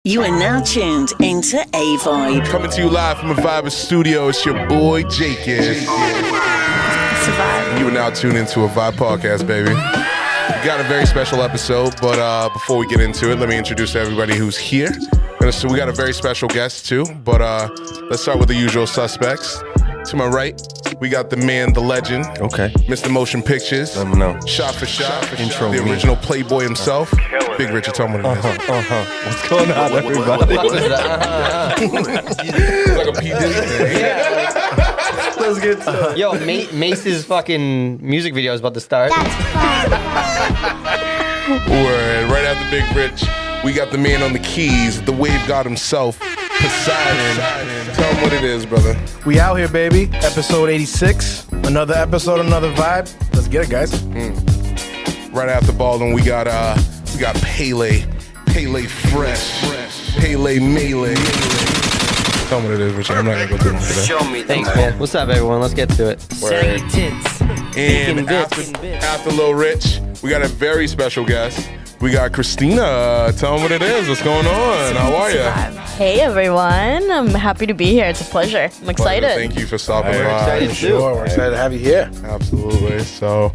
You are now tuned into A Vibe. Coming to you live from a Vibe studio. It's your boy, Jacob. It's a vibe. You are now tuned into a Vibe podcast, baby. We got a very special episode, but before we get into it, let me introduce everybody who's here. So we got a very special guest, too, but let's start with the usual suspects. To my right, we got the man, the legend. Okay. Mr. Motion Pictures. Let me know. Shot for shot. Intro the me. original Playboy himself. Big Richard, tell me what it is. What's going on, everybody? It's like a P. Diddy thing. Let's get to Yo, Mace's fucking music video is about to start. Word. Right after Big Rich, we got the man on the keys, the wave god himself, Poseidon. Tell him what it is, brother. We out here, baby. Episode 86. Another episode, another vibe. Let's get it, guys. Right after Baldwin, we got Pele Fresh, Pele Melee. Tell him what it is, Richard. I'm not gonna go through them today. Show me. Thanks, man. What's up, everyone? Let's get to it. Saggy tits. And after Lil Rich, we got a very special guest. We got Christina. Tell them what it is. What's going on? How are you? Hey everyone, I'm happy to be here. It's a pleasure. I'm excited. Thank you for stopping We're by. excited too. Sure, we're excited to have you here. Absolutely. So,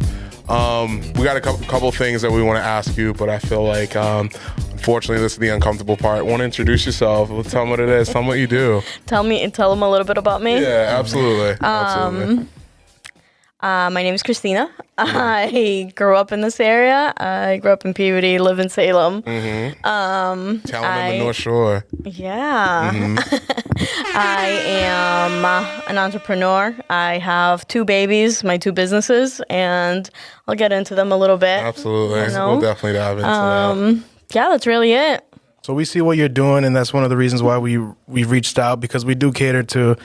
we got a couple things that we want to ask you, but I feel like, unfortunately, this is the uncomfortable part. Want to introduce yourself? Tell them what it is. Tell them what you do. Tell them a little bit about me. Yeah, absolutely. Absolutely. My name is Christina. I grew up in this area. I grew up in Peabody, live in Salem. Talent in the North Shore. Yeah. I am an entrepreneur. I have 2 babies, my 2 businesses, and I'll get into them a little bit. Absolutely. You know? We'll definitely dive into that. Yeah, that's really it. So we see what you're doing, and that's one of the reasons why we reached out, because we do cater to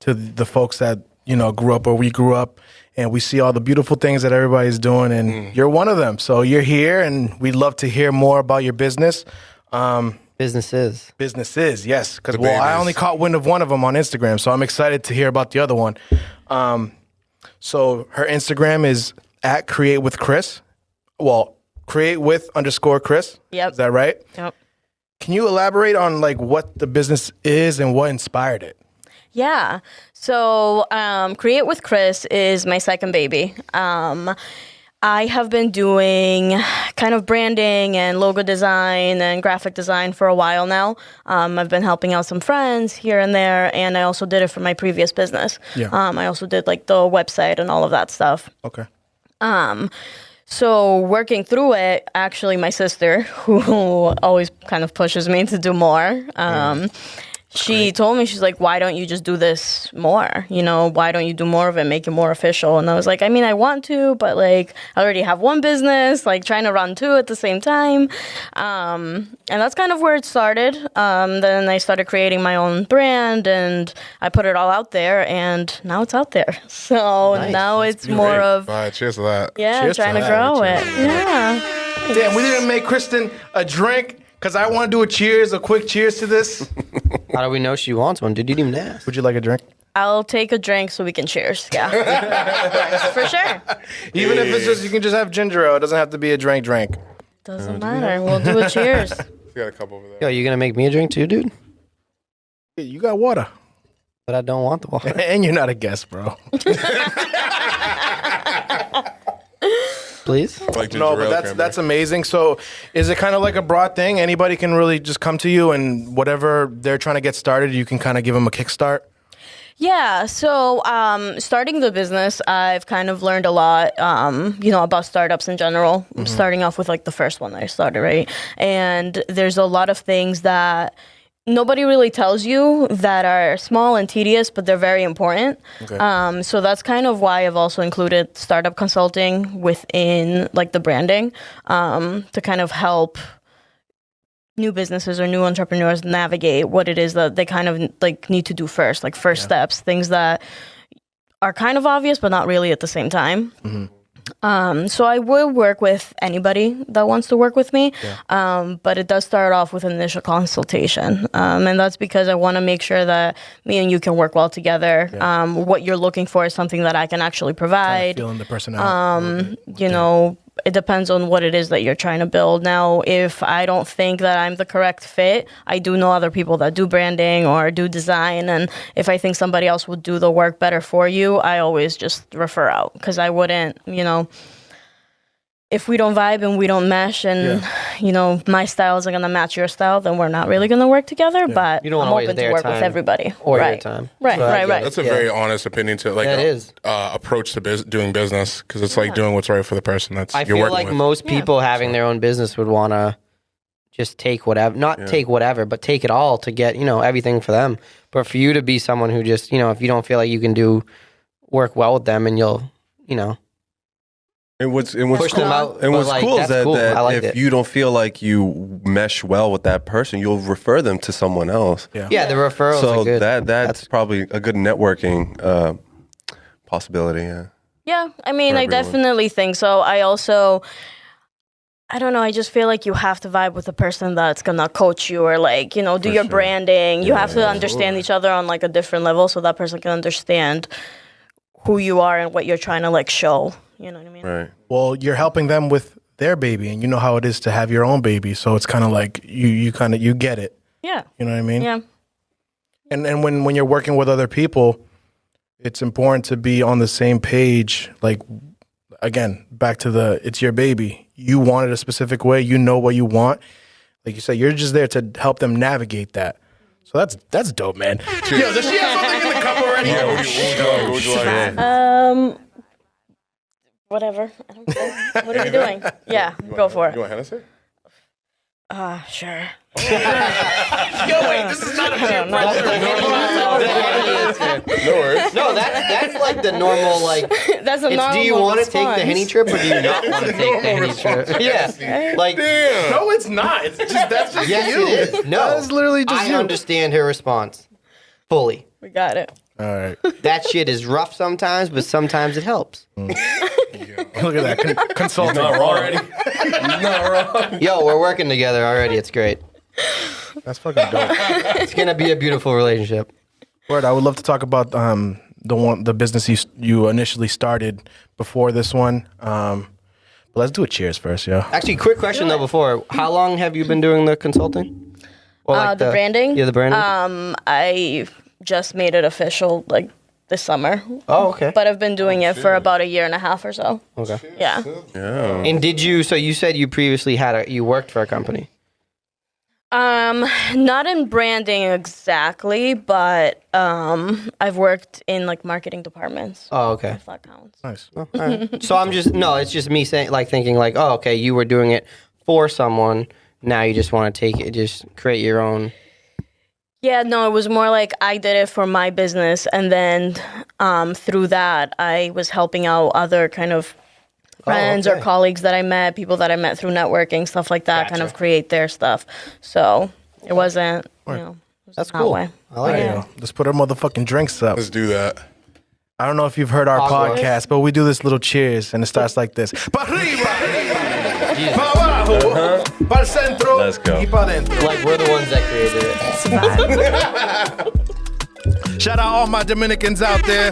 the folks that, you know, grew up where we grew up, and we see all the beautiful things that everybody's doing, and you're one of them. So you're here, and we'd love to hear more about your business. Businesses. Businesses, yes. Because, The well, I babies. only caught wind of one of them on Instagram, so I'm excited to hear about the other one. So her Instagram is at Create with Chris. Well, Create with _Chris. Yep. Is that right? Yep. Can you elaborate on like what the business is and what inspired it? Yeah. So, Create with Chris is my second baby. I have been doing kind of branding and logo design and graphic design for a while now. I've been helping out some friends here and there, and I also did it for my previous business. Yeah. I also did like the website and all of that stuff. Okay. So working through it, actually my sister, who always kind of pushes me to do more, she told me, she's like, why don't you just do this more? You know, why don't you do more of it, make it more official? And I was like, I mean, I want to, but like, I already have one business, like trying to run 2 at the same time. And that's kind of where it started. Then I started creating my own brand, and I put it all out there, and now it's out there. So now it's more of, All right, cheers to that. yeah, Cheers to trying to that. grow it. Yeah. Damn, we didn't make Kristen a drink because I want to do a quick cheers to this. How do we know she wants one? Dude, you didn't even ask. Would you like a drink? I'll take a drink so we can cheers. Yeah. For sure. Even if it's just, you can just have ginger ale. It doesn't have to be a drink. Doesn't matter. We'll do a cheers. We got a couple over there. Yo, you gonna make me a drink too, dude? You got water. But I don't want the water. And you're not a guest, bro. Please? Like ginger No, but ale that's cranberry. amazing. So is it kind of like a broad thing? Anybody can really just come to you, and whatever they're trying to get started, you can kind of give them a kickstart? Yeah. So starting the business, I've kind of learned a lot, about startups in general. Starting off with like the first one that I started, right? And there's a lot of things that nobody really tells you that are small and tedious, but they're very important. Okay. So that's kind of why I've also included startup consulting within like the branding, to kind of help new businesses or new entrepreneurs navigate what it is that they kind of like need to do first, like first steps, things that are kind of obvious, but not really at the same time. So I will work with anybody that wants to work with me, but it does start off with an initial consultation, and that's because I want to make sure that me and you can work well together. What you're looking for is something that I can actually provide. Feeling the person out. it depends on what it is that you're trying to build. Now, if I don't think that I'm the correct fit, I do know other people that do branding or do design. And if I think somebody else would do the work better for you, I always just refer out, because I wouldn't, if we don't vibe and we don't mesh and, my style isn't going to match your style, then we're not really going to work together. But You don't I'm wanna waste open to their work with time everybody. or your right. time. Right, So I right, get right. That's a very honest opinion to That is. approach to doing business, because it's like doing what's right for the person that's I you're feel working like with. most people having their own business would want to just take whatever, not take whatever, but take it all to get, everything for them. But for you to be someone who just, if you don't feel like you can work well with them and you'll, And what's push them cool, out. and but, what's like, cool is that's that, cool. I that liked if it. you don't feel like you mesh well with that person, you'll refer them to someone else. Yeah, the referrals So are good. that's probably a good networking possibility. Yeah. Yeah, I mean, For I everyone. definitely think so. I don't know, I just feel like you have to vibe with the person that's going to coach you or do your branding. You have to understand each other on a different level so that person can understand who you are and what you're trying to show. You know what I mean? Right. Well, you're helping them with their baby, and you know how it is to have your own baby. So it's kind of like you get it. Yeah. You know what I mean? Yeah. And when you're working with other people, it's important to be on the same page. Like, again, back to it's your baby. You want it a specific way. You know what you want. Like you said, you're just there to help them navigate that. So that's dope, man. Yo, does she have something in the cup already? What would you like? Whatever. I don't care. What are you doing? Yeah, go for You it. want Hennessy? Sure. Yo, wait, this is not a peer No worries. No, that's like the normal, That's a it's normal do you want to take the response. Henny trip or do you not want to take the Henny trip? Yeah. Like, Damn. No, it's not. It's just that's just yes, you. it is. No. That's literally just I you. understand her response fully. We got it. All right. That shit is rough sometimes, but sometimes it helps. Look at that. Consulting. already. Yo, we're working together already. It's great. That's fucking dope. It's gonna be a beautiful relationship. Word, I would love to talk about the business you initially started before this one. But let's do a cheers first, yo. Actually, quick question though. Before, how long have you been doing the consulting? Or The branding? Yeah, the branding. I just made it official this summer, Oh, okay. but I've been doing it for about a year and a half or so. Okay. Yeah. And did you? So you said you previously you worked for a company. Not in branding exactly, but I've worked in like marketing departments. Oh, okay. If that counts. Nice. All right. So it's just me saying, thinking, oh, okay, you were doing it for someone. Now you just want to take it, just create your own. Yeah, no, it was more like I did it for my business, and then through that, I was helping out other kind of friends or okay. colleagues that I met, people that I met through networking, stuff like that, kind of create their stuff. So it wasn't, That's that cool. way. I like There it. you go. Let's put our motherfucking drinks up. Let's do that. I don't know if you've heard our Awkward. podcast, but we do this little cheers, and it starts like this. Pa arriba, pa abajo, pa el centro, Let's go. y pa dentro. Like we're the ones that created it. It's a vibe. Shout out all my Dominicans out there.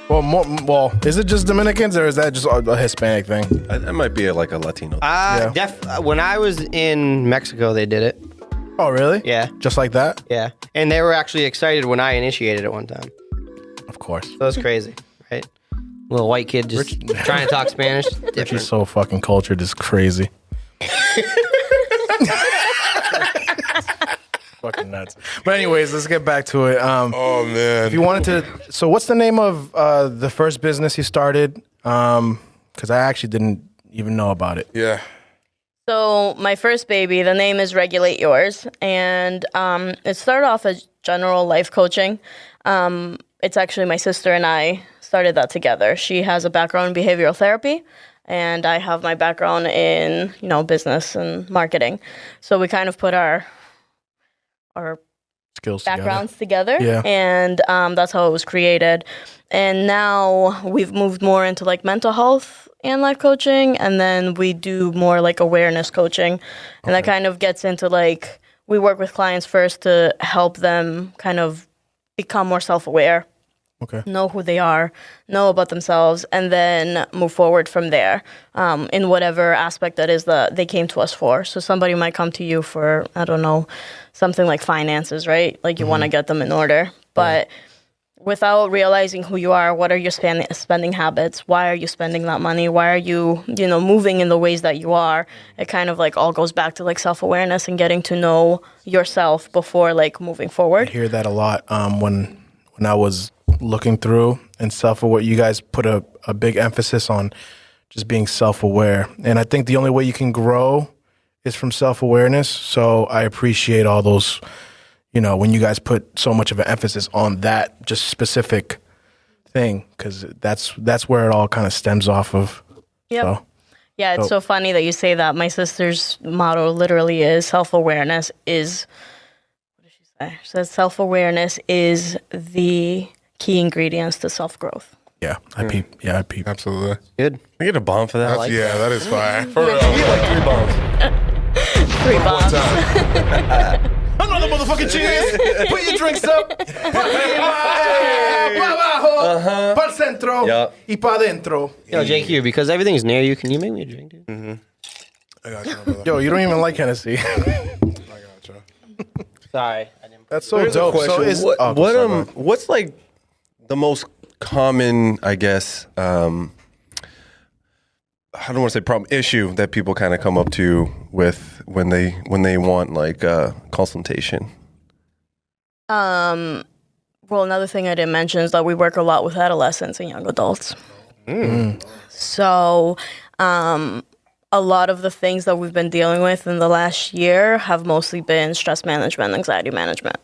Well, is it just Dominicans, or is that just a Hispanic thing? That might be like a Latino. When I was in Mexico, they did it. Oh, really? Yeah. Just like that? Yeah. And they were actually excited when I initiated it one time. Of course. So that's crazy, right? Little white kid just trying to talk Spanish. She's Different. so fucking cultured. It's crazy. Fucking nuts. But anyways, let's get back to it. Oh man. If you wanted to, so what's the name of the first business you started? Because I actually didn't even know about it. Yeah. So my first baby, the name is Regulate Yours, and it started off as general life coaching. It's actually my sister and I started that together. She has a background in behavioral therapy, and I have my background in business and marketing. So we kind of put our Skills backgrounds together, Yeah. and that's how it was created. And now we've moved more into like mental health and life coaching, and then we do more like awareness coaching, and that kind of gets into like we work with clients first to help them kind of become more self-aware Okay. know who they are, know about themselves, and then move forward from there in whatever aspect that is that they came to us for. So somebody might come to you for, I don't know, something like finances, right? Like you want to get them in order. But without realizing who you are, what are your spending habits? Why are you spending that money? Why are you, moving in the ways that you are? It kind of like all goes back to like self-awareness and getting to know yourself before like moving I forward. hear that a lot when I was looking through and self-aware. You guys put a big emphasis on just being self-aware. And I think the only way you can grow is from self-awareness. So I appreciate all those, when you guys put so much of an emphasis on that just specific thing, because that's where it all kind of stems off of. Yep. So, Yeah, it's so funny that you say that. My sister's motto literally is self-awareness is, what did she say? She says self-awareness is the key ingredients to self-growth. yeah, I peep. Yeah, I peep. Absolutely. Good. I get a bomb for that. That is fire. For real. I get like 3 bombs. 3 bombs. Another motherfucking cheers. Put your drinks up. Pa'l centro. Yup. Y pa' dentro. Yo, JQ, because everything's near you, can you make me a drink, dude? I got you, my brother. Yo, you don't even like Hennessy. I got you. Sorry. I didn't. That's so Here's a dope. So question. is What's like the most common, I guess, I don't want to say problem, issue that people kind of come up to you with when they want like consultation? Well, another thing I didn't mention is that we work a lot with adolescents and young adults. So, a lot of the things that we've been dealing with in the last year have mostly been stress management, anxiety management.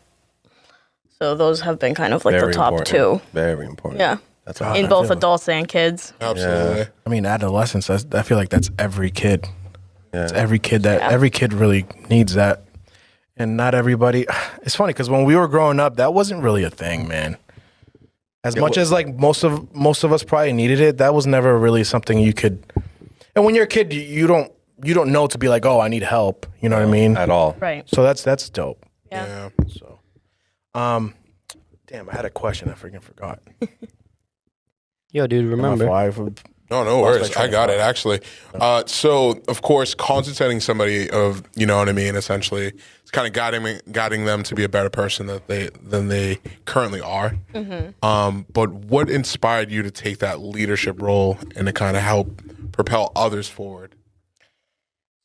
So those have been kind of like the top important. 2. Very important. Yeah. That's God, In I both feel it. adults and kids. Absolutely. I mean, adolescence. I feel like that's every kid. Yeah. It's every kid every kid really needs that, and not everybody. It's funny because when we were growing up, that wasn't really a thing, man. As much as like most of us probably needed it, that was never really something you could. And when you're a kid, you don't know to be like, oh, I need help. You know what I mean? At all. Right. So that's dope. Yeah. So, damn, I had a question. I freaking forgot. Yo, dude, remember. No worries. I got it actually. So of course, consultating somebody of, you know what I mean, essentially, it's kind of guiding them to be a better person than they currently are. But what inspired you to take that leadership role and to kind of help propel others forward?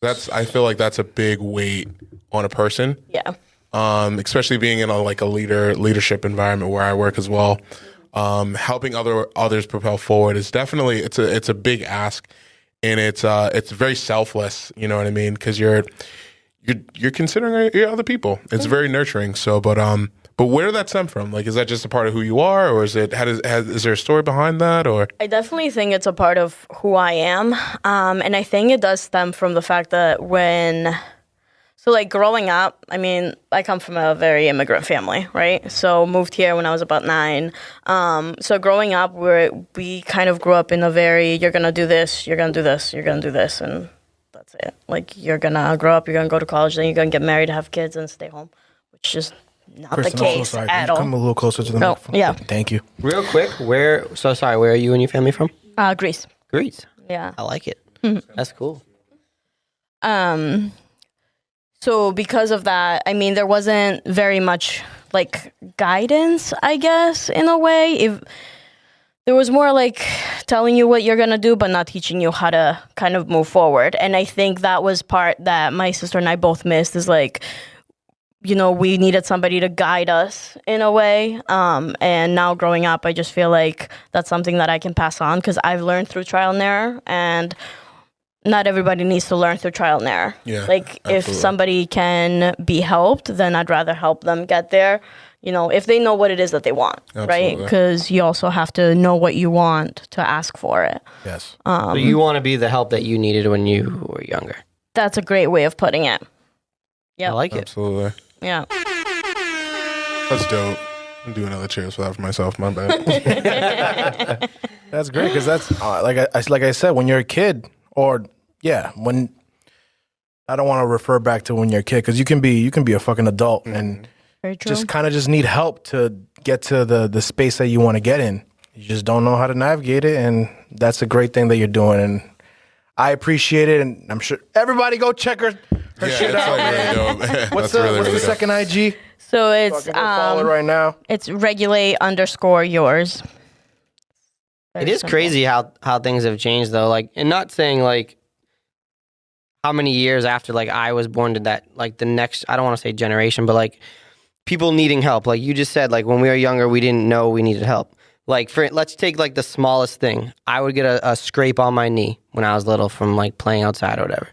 I feel like that's a big weight on a person. Yeah. Especially being in a leadership environment where I work as well. Helping others propel forward is definitely it's a big ask, and it's very selfless. You know what I mean? Because you're considering your other people. It's very nurturing. So, but where did that stem from? Like, is that just a part of who you are, or is it? Is there a story behind that? Or I definitely think it's a part of who I am, and I think it does stem from the fact that So like growing up, I mean, I come from a very immigrant family, right? So moved here when I was about 9. So growing up, we kind of grew up in a very, you're going to do this, you're going to do this, you're going to do this, and that's it. Like you're going to grow up, you're going to go to college, then you're going to get married, have kids, and stay home, which is not the case Can at you all. come a little closer to the No, microphone? yeah. Thank you. Real quick, where are you and your family from? Greece. Greece. Yeah. I like it. That's cool. So because of that, I mean, there wasn't very much like guidance, I guess, in a way. If there was more like telling you what you're going to do, but not teaching you how to kind of move forward. And I think that was part that my sister and I both missed is like, we needed somebody to guide us in a way. And now growing up, I just feel like that's something that I can pass on because I've learned through trial and error, and not everybody needs to learn through trial and error. Yeah, like if absolutely. somebody can be helped, then I'd rather help them get there. If they know what it is that they want, right? Absolutely. Because you also have to know what you want to ask for it. Yes. So you want to be the help that you needed when you were younger. That's a great way of putting it. I like it. absolutely, Yeah. that's dope. I'm doing another cheers for that for myself. My bad. That's great because that's like I said, when you're a kid, when I don't want to refer back to when you're a kid because you can be a fucking adult and Very true. just kind of just need help to get to the space that you want to get in. You just don't know how to navigate it, and that's a great thing that you're doing. And I appreciate it, and I'm sure everybody go check her shit out. What's the second IG? So it's I can go follow it right now. it's regulate_yours. It is crazy how things have changed though. Like, and not saying like how many years after like I was born did that like the next, I don't want to say generation, but like people needing help. Like you just said, like when we were younger, we didn't know we needed help. Like let's take like the smallest thing. I would get a scrape on my knee when I was little from like playing outside or whatever.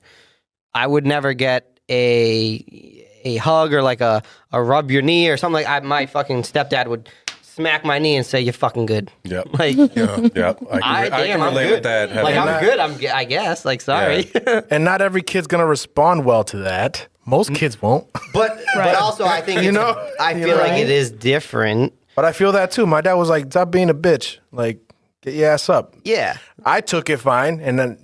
I would never get a hug or like a rub your knee or something like my fucking stepdad would smack my knee and say, "You're fucking good." Yep. Like, Yep. I can I'm relate good. with that. Like, having- I'm good. I guess. Like, sorry. And not every kid's gonna respond well to that. Most kids won't. But also, I think You it's, know? I You feel know? like it is different. But I feel that too. My dad was like, "Stop being a bitch. Like, get your ass up." Yeah. I took it fine, and then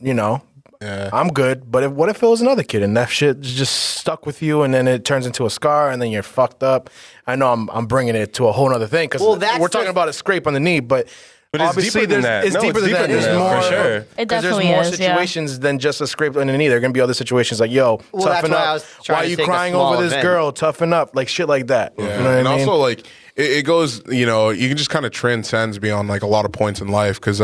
I'm good. But what if it was another kid and that shit just stuck with you, and then it turns into a scar, and then you're fucked up? I know I'm bringing it to a whole other thing because we're talking about a scrape on the knee, but But it's obviously deeper than that. It's No, deeper it's than that. deeper than There's that, more for sure. It because there's definitely more is, yeah. situations than just a scrape on the knee. There are gonna be other situations like, yo, Well, that's toughen why I up. was trying Why are to you take a crying small over this event. girl? Toughen up, like shit like that. Yeah. You know what And I mean? also, like, it goes, you can just kind of transcends beyond like a lot of points in life because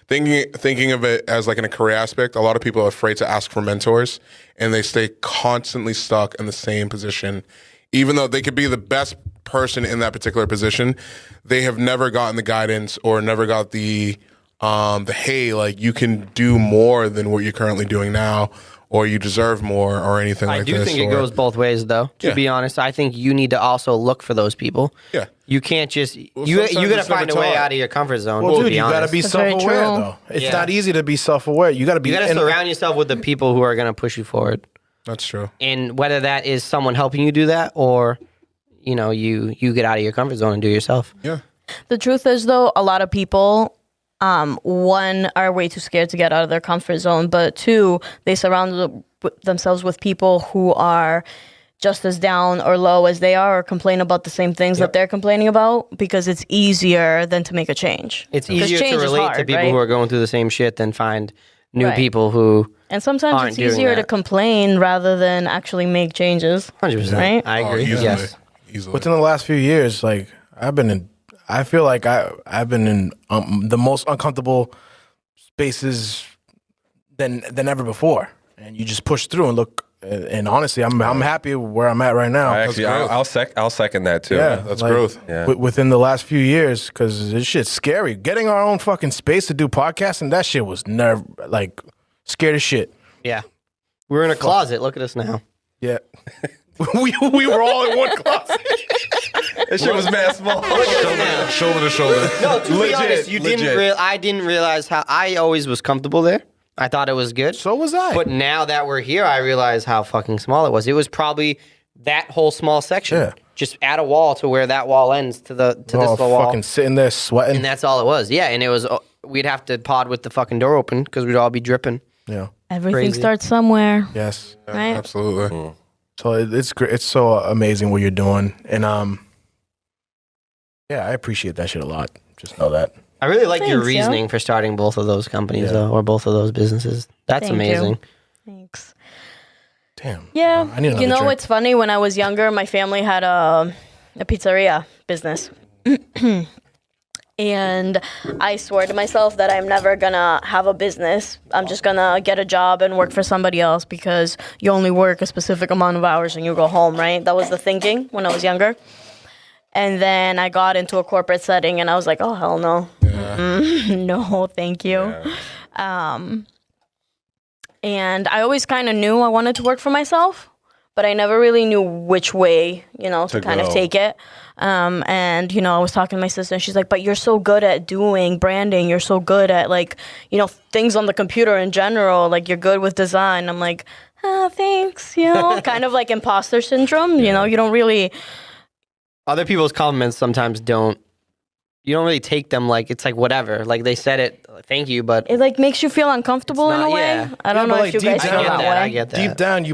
thinking of it as like in a career aspect, a lot of people are afraid to ask for mentors and they stay constantly stuck in the same position. Even though they could be the best person in that particular position, they have never gotten the guidance or never got the hey, like you can do more than what you're currently doing now, or you deserve more, or anything I like do this. think it goes both ways, though. To Yeah. be honest, I think you need to also look for those people. Yeah. You can't just Well, you sometimes got to it's never find a way taught. out of your comfort zone. Well, to dude, be you gotta honest. be That's very self-aware true. though. It's Yeah. not easy to be self-aware. You gotta be. You got to and- surround yourself with the people who are going to push you forward, That's true. and whether that is someone helping you do that or you get out of your comfort zone and do it yourself. Yeah. The truth is, though, a lot of people, one, are way too scared to get out of their comfort zone, but two, they surround themselves with people who are just as down or low as they are or complain about the same things that they're complaining about because it's easier than to make a change. It's 'Cause easier change to is relate to hard, people right? who are going through the same shit than find new Right. people who And sometimes aren't it's doing easier to that. complain rather than actually make changes. 100%. Right? I agree. easily. Yes. Easily. Within the last few years, like I feel like I've been in the most uncomfortable spaces than ever before, and you just push through and look. And honestly, I'm happy where I'm at right now. I'll second that too. Yeah, That's like, growth. Yeah. Within the last few years, because this shit's scary. Getting our own fucking space to do podcasting, that shit was never like scared as shit. Yeah. We're in a closet. Look at us now. Yeah, we were all in one closet. That shit was mad small. Shoulder to shoulder. No, to be Legit, honest, legit. I didn't realize how I always was comfortable there. I thought it was good. So was I. But now that we're here, I realize how fucking small it was. It was probably that whole small section. Yeah. Just add a wall to where that wall ends to all this little wall. fucking sitting there sweating. And that's all it was. Yeah, and it was we'd have to pod with the fucking door open because we'd all be dripping. Yeah. Everything Crazy. starts somewhere, Yes. right? Absolutely. So it's great. It's so amazing what you're doing, and yeah, I appreciate that shit a lot. Just know that. I really like your Thanks, yo. reasoning for starting both of those companies, Yeah. though, or both of those businesses. That's Thank amazing. you. Thanks. Damn. Yeah, I need another you know drink. it's funny. When I was younger, my family had a pizzeria business, and I swore to myself that I'm never gonna have a business. I'm just gonna get a job and work for somebody else because you only work a specific amount of hours and you go home. Right? That was the thinking when I was younger. And then I got into a corporate setting, and I was like, "Oh hell no, no, thank you." And I always kind of knew I wanted to work for myself, but I never really knew which way, to kind of go. take it. And I was talking to my sister, and she's like, "But you're so good at doing branding. You're so good at things on the computer in general. Like you're good with design." I'm like, "Thanks." Kind of like imposter syndrome. You don't really. Other people's compliments sometimes you don't really take them like it's like whatever. Like they said it, thank you, but It like makes you feel uncomfortable It's in a not- way. yeah. I don't Yeah, know but, if you like, guys deep feel down- that I way. get that. Deep down,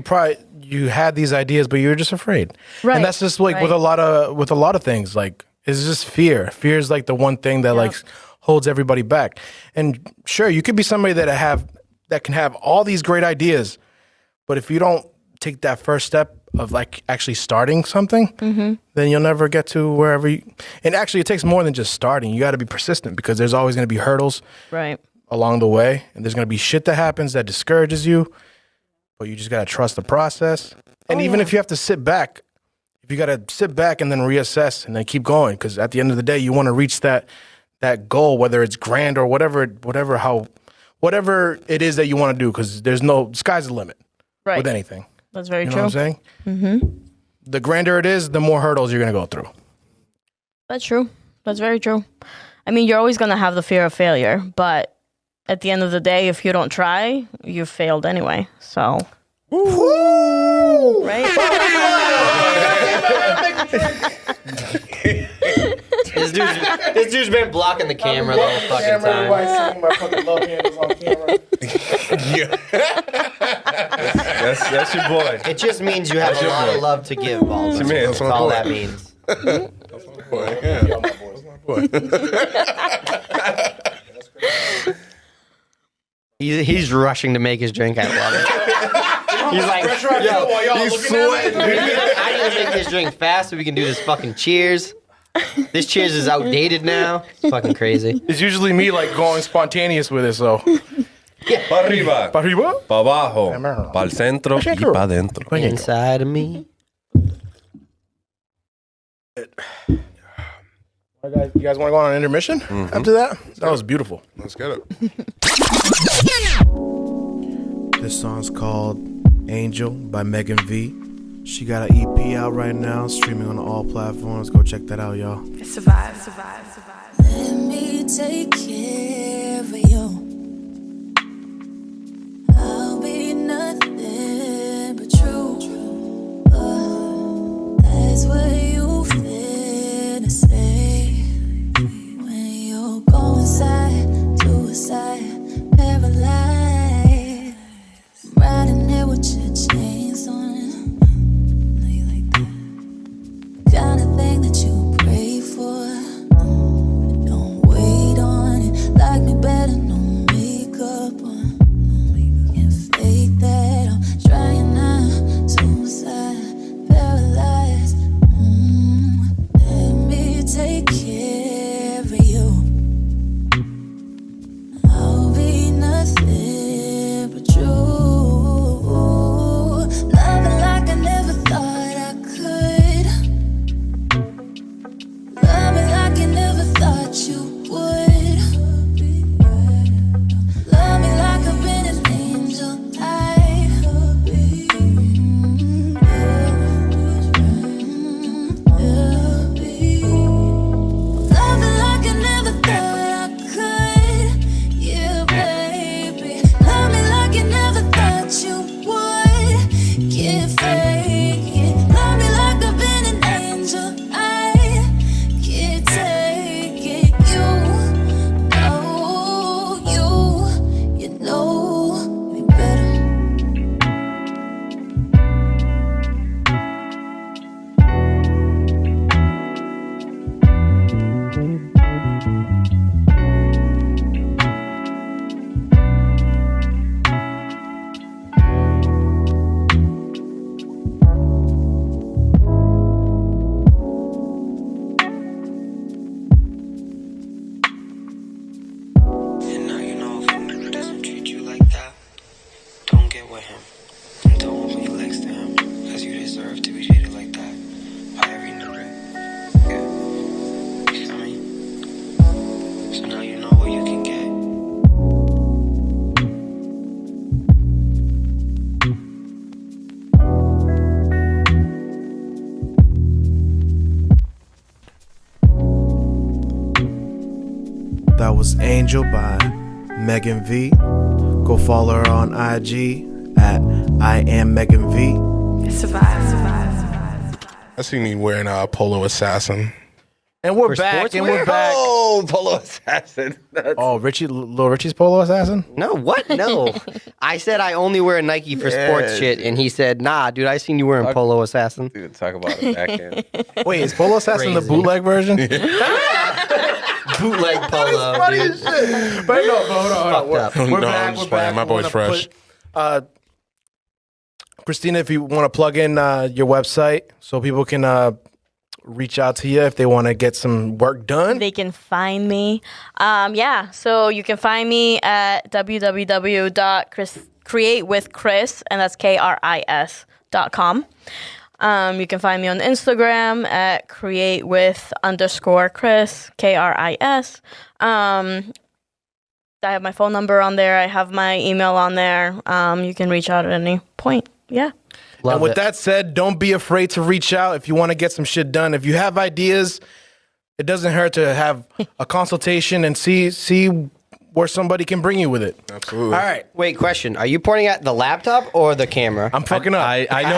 you had these ideas, but you were just afraid. Right, And that's just like with right. a lot of things. Like It's just fear. Fear is like the one thing that like holds everybody back. And sure, you could be somebody that can have all these great ideas, but if you don't take that first step of like actually starting something, then you'll never get to wherever you. And actually, it takes more than just starting. You got to be persistent because there's always going to be hurdles along the way, and there's going to be shit that happens that discourages you. But you just got to trust the process. And even if you have to sit back, if you got to sit back and then reassess and then keep going, because at the end of the day, you want to reach that goal, whether it's grand or whatever it is that you want to do, because sky's the limit with anything. That's very You true. know what I'm saying? The grander it is, the more hurdles you're going to go through. That's true. That's very true. I mean, you're always going to have the fear of failure, but at the end of the day, if you don't try, you've failed anyway. So, right? This dude's been blocking the camera the whole fucking time. My fucking love handles on camera. That's your boy. It just means you have a lot of love to give, Baldo. That's all that means. He's rushing to make his drink. I love it. He's like, He's sweating. I need to make this drink fast so we can do this fucking cheers. This cheers is outdated now. It's fucking crazy. It's usually me like going spontaneous with it, so. Pa arriba, Pa arriba? pa abajo, pa el centro y pa adentro. Inside of me. You guys want to go on an intermission after that? That was beautiful. Let's get it. This song's called Angel by Megan V. She got an EP out right now, streaming on all platforms. Go check that out, y'all. Survive. Let me take care of you. I'll be nothing but true. That's what you finna say when you go inside, suicide, paralyzed, riding there with your chains on. Know you like that kind of thing that you pray for. Don't wait on it. Like me better, no makeup on. Can't fake that. I'm trying now. Suicide, paralyzed. Let me take care of you. I'll be nothing but true. Loving like I never thought I could. Love me like you never thought you would. Love me like I've been an angel. Love me like I never thought I could. Yeah, baby. Love me like you never thought you would. Can't fake it. Love me like I've been an angel. I can't take it. You know me better. And now you know if a nigga doesn't treat you like that, don't get with him. And don't open your legs to him, cause you deserve to be treated like that by every nigga. Yeah. You feel me? So now you know what you can get. That was Angel by Megan V. Go follow her on IG at I am Megan V. Survive. I seen you wearing a Polo Assassin. And we're For back, and sportswear? we're back. Oh, Polo Assassin. Oh, Lil Richie's Polo Assassin? No, what? No. I said I only wear Nike for sports shit, and he said, nah, dude, I seen you wearing Polo Assassin. Dude, talk about it backhand. Wait, is Polo Assassin the Crazy. bootleg version? Bootleg Polo, dude. But no, hold on. Fucked up. We're No, back. I'm just We're playing. back. My We boy's wanna fresh. put, Christina, if you want to plug in your website so people can reach out to you if they want to get some work done. They can find me. So you can find me at www.createwithchris, and that's KRIS.com. You can find me on Instagram at createwith_Chris, KRIS. I have my phone number on there. I have my email on there. You can reach out at any point. Yeah. Love And with it. that said, don't be afraid to reach out if you want to get some shit done. If you have ideas, it doesn't hurt to have a consultation and see where somebody can bring you with it. Absolutely. All right. Wait, question. Are you pointing at the laptop or the camera? I'm fucking up. I know. I don't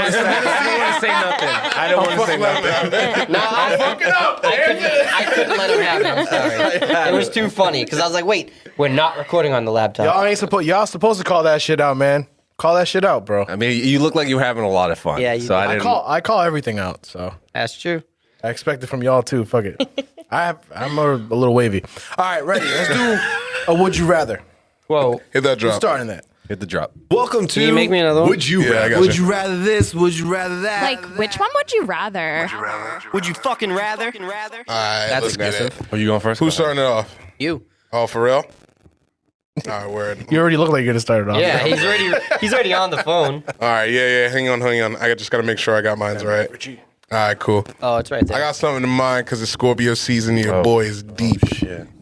want to say nothing. I don't want to say nothing. No, I'm fucking up. I couldn't let him have it. I'm sorry. It was too funny because I was like, wait, we're not recording on the laptop. Y'all supposed to call that shit out, man. Call that shit out, bro. I mean, you look like you're having a lot of fun. Yeah, you so do. I I didn't. call everything out, so That's true. I expect it from y'all too. Fuck it. I'm a little wavy. All right, ready. Let's do a would you rather. Whoa. Hit that drop. Who's starting that? Hit the drop. Welcome to Can you make me another one? Would You Yeah, I Rather? got Would you. you rather this? Would you rather that? Like, which one would you rather? Would you fucking rather? All right, That's let's get aggressive. it. Are you going first? Who's starting it off? You. Oh, for real? All right, word. You already look like you're gonna start it off. Yeah, he's already on the phone. All right, yeah. Hang on. I just got to make sure I got mine right. All right, cool. Oh, it's right there. I got something in mind because it's Scorpio season. Your boy is deep.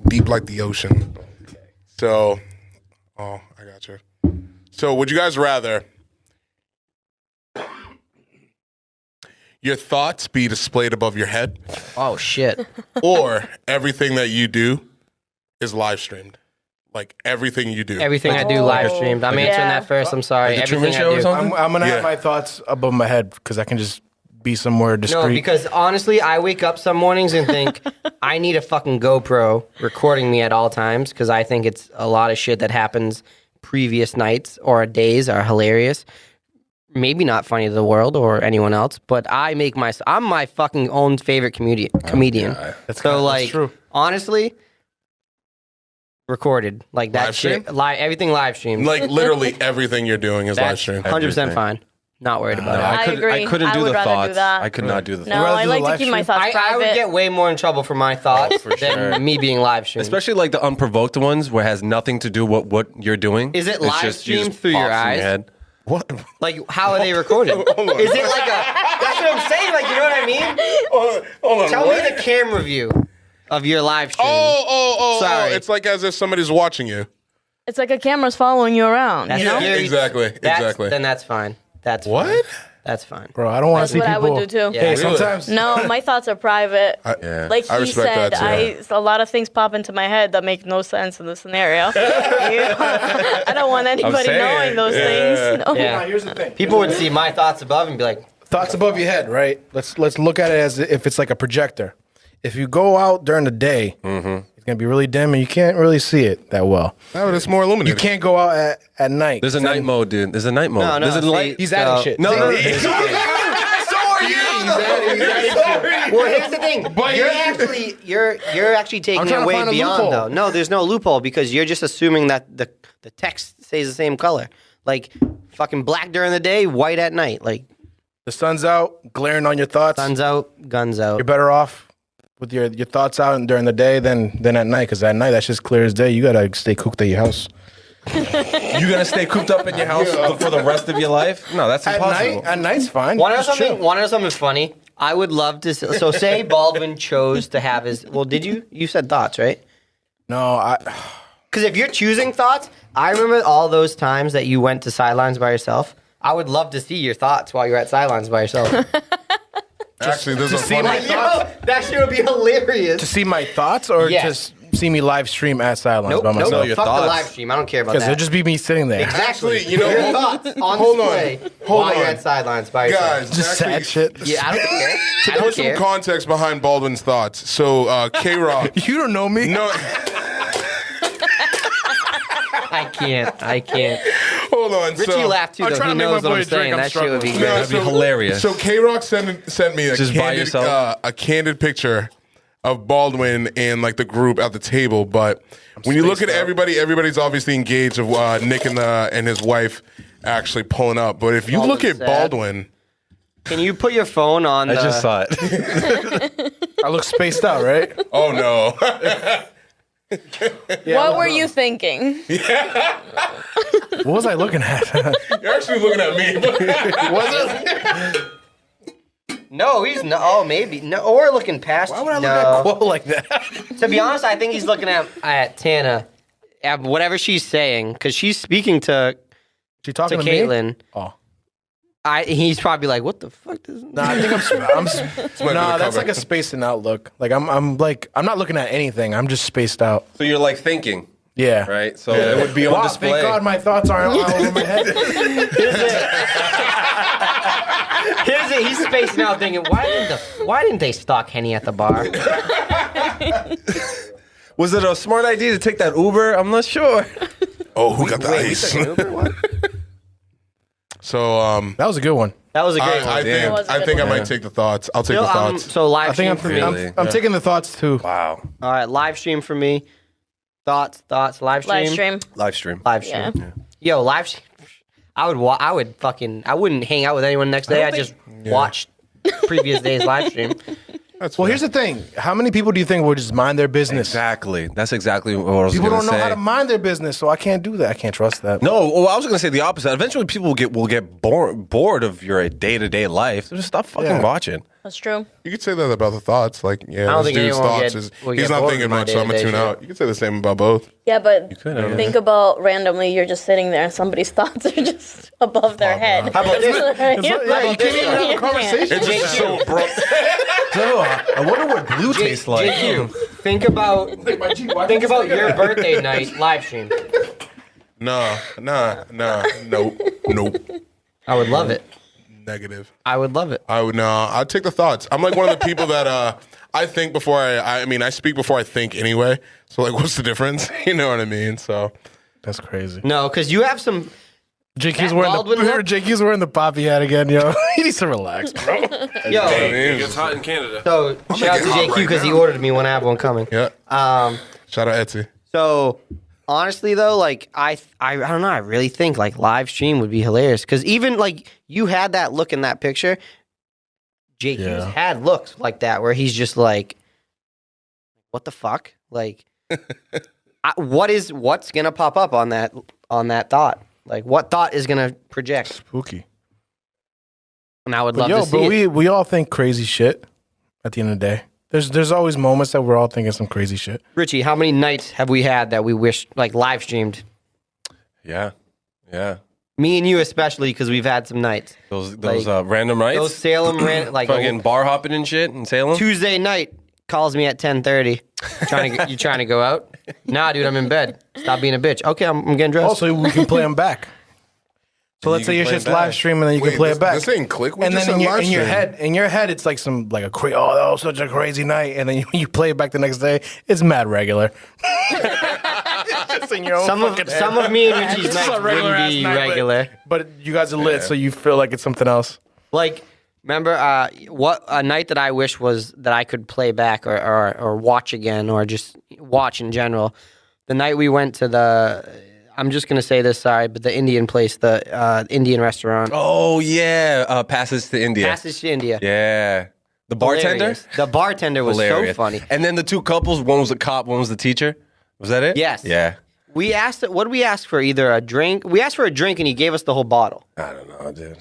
Deep like the ocean. So, I got you. So, would you guys rather your thoughts be displayed above your head Oh shit. or everything that you do is live streamed? Like everything you do. Everything I do live streamed. I'm answering that first. I'm sorry. Like the Truman Everything Show I or do. something? I'm gonna Yeah. have my thoughts above my head because I can just be somewhere discreet. No, because honestly, I wake up some mornings and think I need a fucking GoPro recording me at all times because I think it's a lot of shit that happens previous nights or days are hilarious. Maybe not funny to the world or anyone else, but I'm my fucking own favorite comedian. That's So true. honestly, recorded like that Live shit. stream? Everything live streamed. Like literally everything you're doing is live That's streamed. 100% Everything. fine. Not worried about it. I agree. I couldn't I do would the rather do thoughts. that. I could not do the No, thoughts. rather I do like the to live keep my stream? thoughts I would private. get way more in trouble for my thoughts for sure. than me being live streamed. Especially like the unprovoked ones where it has nothing to do with what you're doing. Is it It's live just- you streamed just through your pops in eyes? head. What? Like, how are they recorded? Is it like that's what I'm saying? Like, you know what I mean? Hold on. Tell what? me the camera view of your live stream. Oh, Sorry. It's like as if somebody's watching you. It's like a camera's following you around, That's you know? scary. Exactly. Then that's fine. That's What? Fine. That's fine. Bro, I don't want That's to see what I people. would do too. Yeah. Hey, Really? sometimes No, my thoughts are private. Yeah. Like I he respect said, that, too. a lot of things pop into my head that make no sense in the scenario. I don't want anybody saying. knowing those things. No. Yeah. here's the thing. People would see my thoughts above and be like, Thoughts above your head, right? Let's look at it as if it's like a projector. If you go out during the day, it's gonna be really dim and you can't really see it that well. No, it's more You illuminated. can't go out at night. There's a night mode, dude. There's a night mode. no, no. There's a see, light. He's adding shit. No, no, no. Well, here's the thing. You're actually taking I'm trying it to way find a beyond loophole. though. No, there's no loophole because you're just assuming that the text stays the same color. Like fucking black during the day, white at night. Like The sun's out, glaring on your thoughts. sun's out, guns out. You're better off with your thoughts out during the day than at night. Because at night, that's just clear as day. You gotta stay cooped at your house. You gonna stay cooped up in your house for the rest of your life? No, that's impossible. At night's fine. Want to know Just something? chill. Want to know something funny? I would love to. So say Baldwin chose to have his. Well, did you? You said thoughts, right? No, Because if you're choosing thoughts, I remember all those times that you went to sidelines by yourself. I would love to see your thoughts while you're at sidelines by yourself. Actually, there's a see funny. my Yo, that shit would be hilarious. to see my thoughts or Yes. just see see me live stream at Sidelines Nope, by nope. myself. your Fuck the thoughts. live stream. I don't care about Because it'll that. just be me sitting there. Exactly. Actually, you know, your thoughts on hold on. display Hold while you're on. at Sidelines by yourself. Guys, Just actually, sad shit. Yeah, I don't care. To I don't put some care. context behind Baldwin's thoughts, so K-Rock. You don't know me. No, I can't. hold on. Richie so, laughed too, I'm though. trying He to make knows my what boy I'm saying. drink. I'm That shit would be struggling. good. That'd be hilarious. So K-Rock sent me Just by yourself? a candid picture of Baldwin and like the group at the table. But when you look at everybody, everybody's obviously engaged of Nick and his wife actually pulling up. But if you look at Baldwin's sad. Baldwin, Can you put your phone on I just saw it. I look spaced out, right? oh no. What were you thinking? What was I looking at? You're actually looking at me. No, he's no. Oh, maybe no. Or looking past. Why would I no. look at Quo like that? To be honest, I think he's looking at Tana, at whatever she's saying, because she's speaking to She talking to Caitlyn. me? Oh. He's probably like, "What the fuck?" Does No, I think I'm no, that's like a spacing out look. Like I'm not looking at anything. I'm just spaced out. So you're like thinking, Yeah. right? So it would be on Wow, display. thank God my thoughts aren't all over my head. Here's it. He's spacing out, thinking, "Why didn't they stock Henny at the bar?" Was it a smart idea to take that Uber? I'm not sure. Oh, who got the Wait, we ice? took an Uber? What? So That was a good one. That was a great one. I That was a think good I one. might take the thoughts. I'll take the thoughts. So live I think stream for me. I'm taking the thoughts too. Wow. All right, live stream for me. Thoughts, live stream. Live stream. Live stream. Live stream. Yeah. Yo, live stream. I wouldn't hang out with anyone the next day. I just watched previous day's live stream. Well, here's the thing. How many people do you think will just mind their business? Exactly. That's exactly what I was People going to don't say. know how to mind their business, so I can't do that. I can't trust that. No, well, I was going to say the opposite. Eventually, people will get bored of your day-to-day life. They'll just stop fucking watching. That's true. You could say that about the thoughts. Like, yeah, I don't this think dude's anyone thoughts will he's get not bored thinking with my much, so I'm gonna day-to-day tune out. shit. You could say the same about both. Yeah, but could, I guess. think about randomly, you're just sitting there and somebody's thoughts are just above their head. How about this? Yeah, you can't even have a conversation. It's just so abrupt. I wonder what blue tastes like. JQ, think about your birthday night live stream. Nah, nope. I would love it. Negative. I would love it. I would I'd take the thoughts. I'm like one of the people that I think before I mean I speak before I think anyway. So like, what's the difference? You know what I mean? So That's crazy. No, because you have some. JQ's Baldwin look? wearing the poppy hat again, yo. He needs to relax, bro. Yo, It's hot in Canada. so shout out to hot JQ right because he now. ordered me when I have one coming. yeah. Shout out Etsy. So honestly though, like I don't know, I really think like live stream would be hilarious because even like you had that look in that picture. JQ's had looks like that where he's just like, what the fuck? Like, what's gonna pop up on that thought? Like, what thought is gonna project? Spooky. And I would But love to see it. we all think crazy shit at the end of the day. There's always moments that we're all thinking some crazy shit. Richie, how many nights have we had that we wish like live streamed? Yeah. Me and you especially because we've had some nights. Those Like, random nights. Those Salem like fucking bar hopping and shit in Salem. Tuesday night calls me at 10:30. You trying to go out? Nah, dude, I'm in bed. Stop being a bitch. Okay, I'm getting dressed. Also, we can play them back. So let's say can your play shit's it back. live stream and then you Wait, can play this, it back. This ain't click. We And just then said live stream. in your head, it's like some like a crazy. Oh, that was such a crazy night. And then you play it back the next day. It's mad regular. Just in your own some fucking head. of me and Richie's It's just nights a regular wouldn't ass be night, regular. but you guys are lit, so you feel like it's something else. Like, remember what a night that I wish was that I could play back or watch again or just watch in general. The night we went to I'm just gonna say this, sorry, but the Indian place, the Indian restaurant, Oh yeah, Passage to India. Passage to India. Yeah, the bartender. Hilarious. The bartender was Hilarious. so funny. And then the two couples. One was a cop. One was the teacher. Was that it? Yes. Yeah. We asked, what did we ask for? Either a drink. We asked for a drink, and he gave us the whole bottle. I don't know, dude.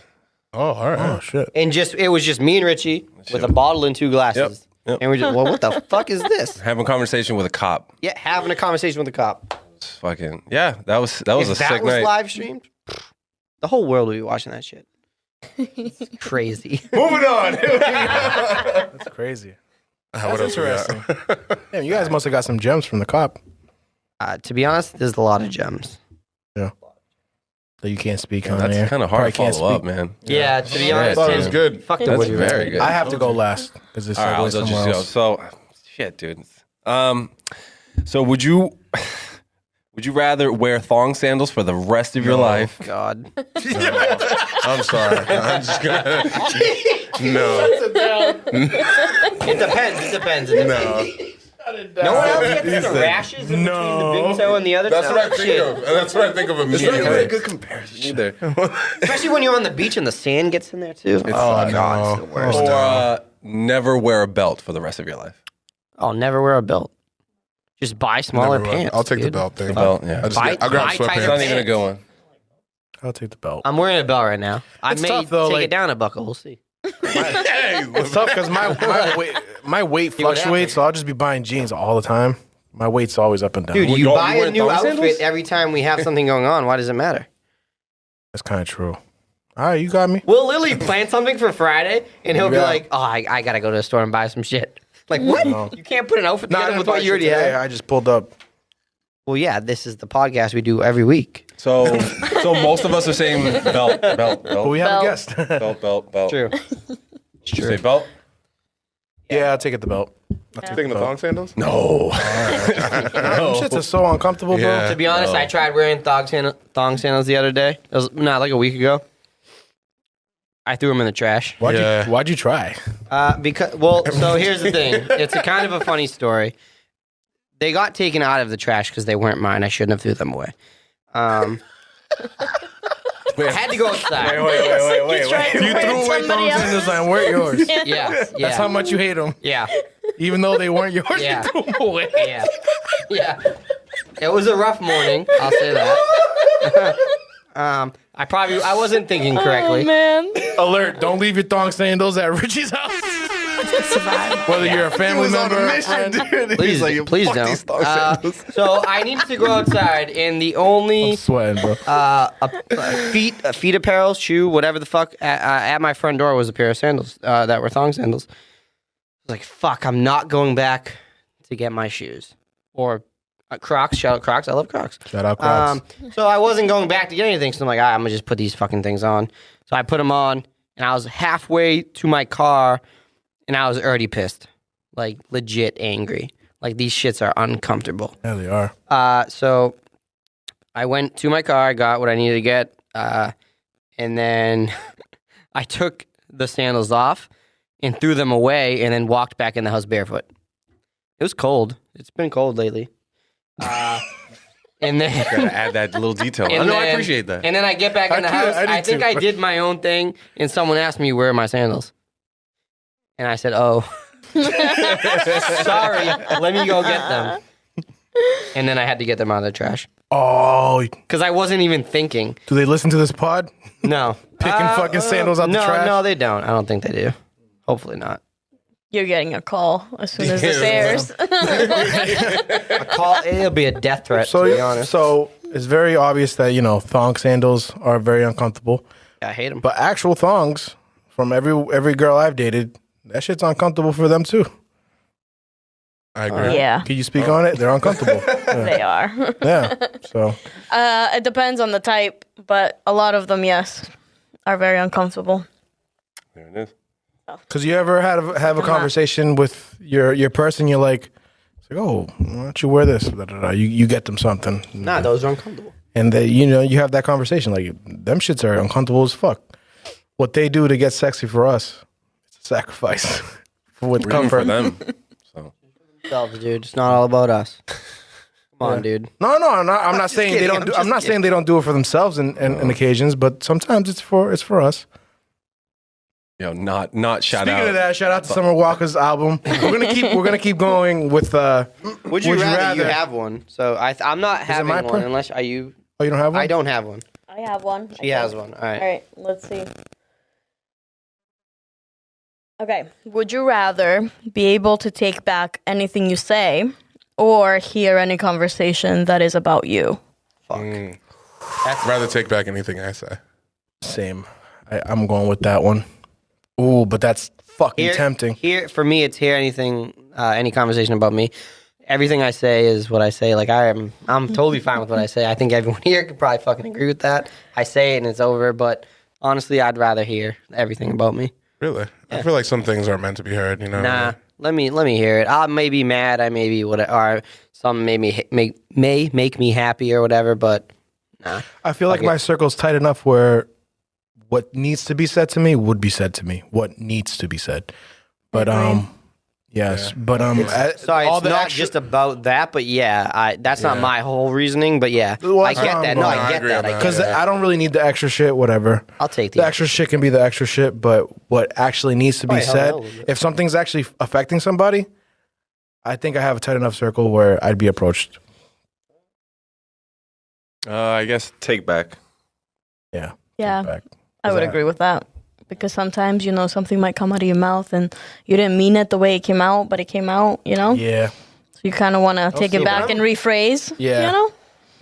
Oh, all right. Oh shit! And it was just me and Richie with a bottle and two glasses. Yep. And we're just, well, what the fuck is this? Having a conversation with a cop. Yeah, having a conversation with a cop. It's fucking yeah. That was If a that sick was night. live streamed, the whole world would be watching that shit. It's crazy. Moving on. That's crazy. What else we got? Interesting. Damn, you guys must have got some gems from the cop To be honest, there's a lot of gems. that you can't speak on That's air. kind of hard Probably to can't follow up, speak. man. Yeah, to be Yeah, honest, I thought it was and good. Fuck the That's Would You very Rather. good. I have to go last because it's All right, I'll segues just somewhere go. else. So, shit, dude. So would you rather wear thong sandals for the rest of your life? God. I'm sorry. I'm just gonna. No. It depends. No. No one else gets the rashes in between the big toe and the other That's toe. what I think Shit. of. And that's what I think of immediately. good comparison either. Especially when you're on the beach and the sand gets in there too. Oh, God, no. it's the worst. Or never wear a belt for the rest of your life. I'll never wear a belt. Just buy smaller Never will. pants. I'll take the dude. belt thing. The belt, yeah. I just Buy- I'll grab buy tighter It's not sweatpants. even a good one. I'll take the belt. I'm wearing a belt right now. I It's may tough, though, take like- it down a buckle. We'll see. It's tough because my weight See what fluctuates, so I'll just be buying jeans all the time. My weight's always up and down. Dude, you don't- buy you a wear new thong outfit sandals? every time we have something going on. Why does it matter? That's kind of true. All right, you got me. Will Lily plan something for Friday and he'll be Yeah. like, oh, I got to go to the store and buy some shit. Like, what? No. You can't put an outfit No, I together didn't with buy what you already shit today. have? I just pulled up. Well, yeah, this is the podcast we do every week. So most of us are saying belt. But we have a Belt. guest. Belt. True. Did you say belt? Yeah, I'll take it the belt. You taking the thong sandals? No. Them shits are so uncomfortable, bro. Yeah. To be honest, I tried wearing thong sandals the other day. It was like a week ago. I threw them in the trash. Why'd you try? So here's the thing. It's a kind of a funny story. They got taken out of the trash because they weren't mine. I shouldn't have threw them away. I had to go outside. He's trying to You win threw away somebody thong else. sandals and weren't yours. Yeah. That's how much you hate them. Yeah. Even though they weren't yours, Yeah. you threw them away. Yeah. Yeah. It was a rough morning. I'll say that. I wasn't thinking correctly. Oh, man. Alert, don't leave your thong sandals at Richie's house. Whether you're a family member or a friend. Please don't. So I needed to go outside, and the only Sweating, bro. feet apparel, shoe, whatever the fuck, at my front door was a pair of sandals that were thong sandals. I was like, fuck, I'm not going back to get my shoes. Or Crocs, shout out Crocs. I love Crocs. Shout out Crocs. So I wasn't going back to get anything, so I'm like, all right, I'm going to just put these fucking things on. So I put them on, and I was halfway to my car, and I was already pissed. Like, legit angry. Like, these shits are uncomfortable. Yeah, they are. So I went to my car, I got what I needed to get, and then I took the sandals off and threw them away and then walked back in the house barefoot. It was cold. It's been cold lately. And then Gotta add that little detail. I know, I appreciate that. And then I get back in the house. I did I think too. I did my own thing, and someone asked me where are my sandals, and I said, "Oh, sorry. Let me go get them." And then I had to get them out of the trash Oh, because I wasn't even thinking. do they listen to this pod? No, Picking fucking sandals out the no, trash? No, they don't. I don't think they do. Hopefully not. You're getting a call as soon as this airs. It'll be a death threat. to be honest, So it's very obvious that, thong sandals are very uncomfortable. I hate them. But actual thongs from every girl I've dated, that shit's uncomfortable for them too. I agree. Yeah, Can you speak on it? They're uncomfortable. they are. Yeah. So It depends on the type, but a lot of them, yes, are very uncomfortable. There it is. because you ever have a conversation with your person, you're like, oh, why don't you wear this? Da, da, da. You get them something. Nah, those are uncomfortable. And they, you have that conversation. Like, them shits are uncomfortable as fuck. What they do to get sexy for us, it's a sacrifice with We're comfort. for them. So Selves, dude. It's not all about us. Come on, dude. No, I'm not saying they don't. I'm not saying they don't do it for themselves in occasions, but sometimes it's for us. not shout Speaking out. of that, shout out to Summer Walker's album. We're gonna keep going with. Would you rather you have one? So I'm not having my one per- unless are you. Oh, you don't have one? I don't have one. I have one. She has one. All right. All right, let's see. Okay. Would you rather be able to take back anything you say or hear any conversation that is about you? Fuck. I'd rather take back anything I say. Same. I'm going with that one. Ooh, but that's fucking tempting. Here for me, it's hear anything any conversation about me. Everything I say is what I say. Like I'm totally fine with what I say. I think everyone here could probably fucking agree with that. I say it and it's over, but honestly, I'd rather hear everything about me. Really? I feel like some things aren't meant to be heard, you know? Nah, let me hear it. I may be mad, I may be whatever, or some may make me happy or whatever, but nah. I feel like my circle's tight enough where what needs to be said to me would be said to me. What needs to be said. But yes, but sorry, all it's the not extra- just about that, but that's not my whole reasoning, but I get that. No, I get that. Because I don't really need the extra shit, whatever. I'll take the extra shit can be the extra shit, but what actually needs to be said, hell no. if something's actually affecting somebody, I think I have a tight enough circle where I'd be approached. I guess take back. Yeah. Yeah, I would agree with that. Because sometimes, something might come out of your mouth and you didn't mean it the way it came out, but it came out, Yeah. So you kind of want to take it back and rephrase,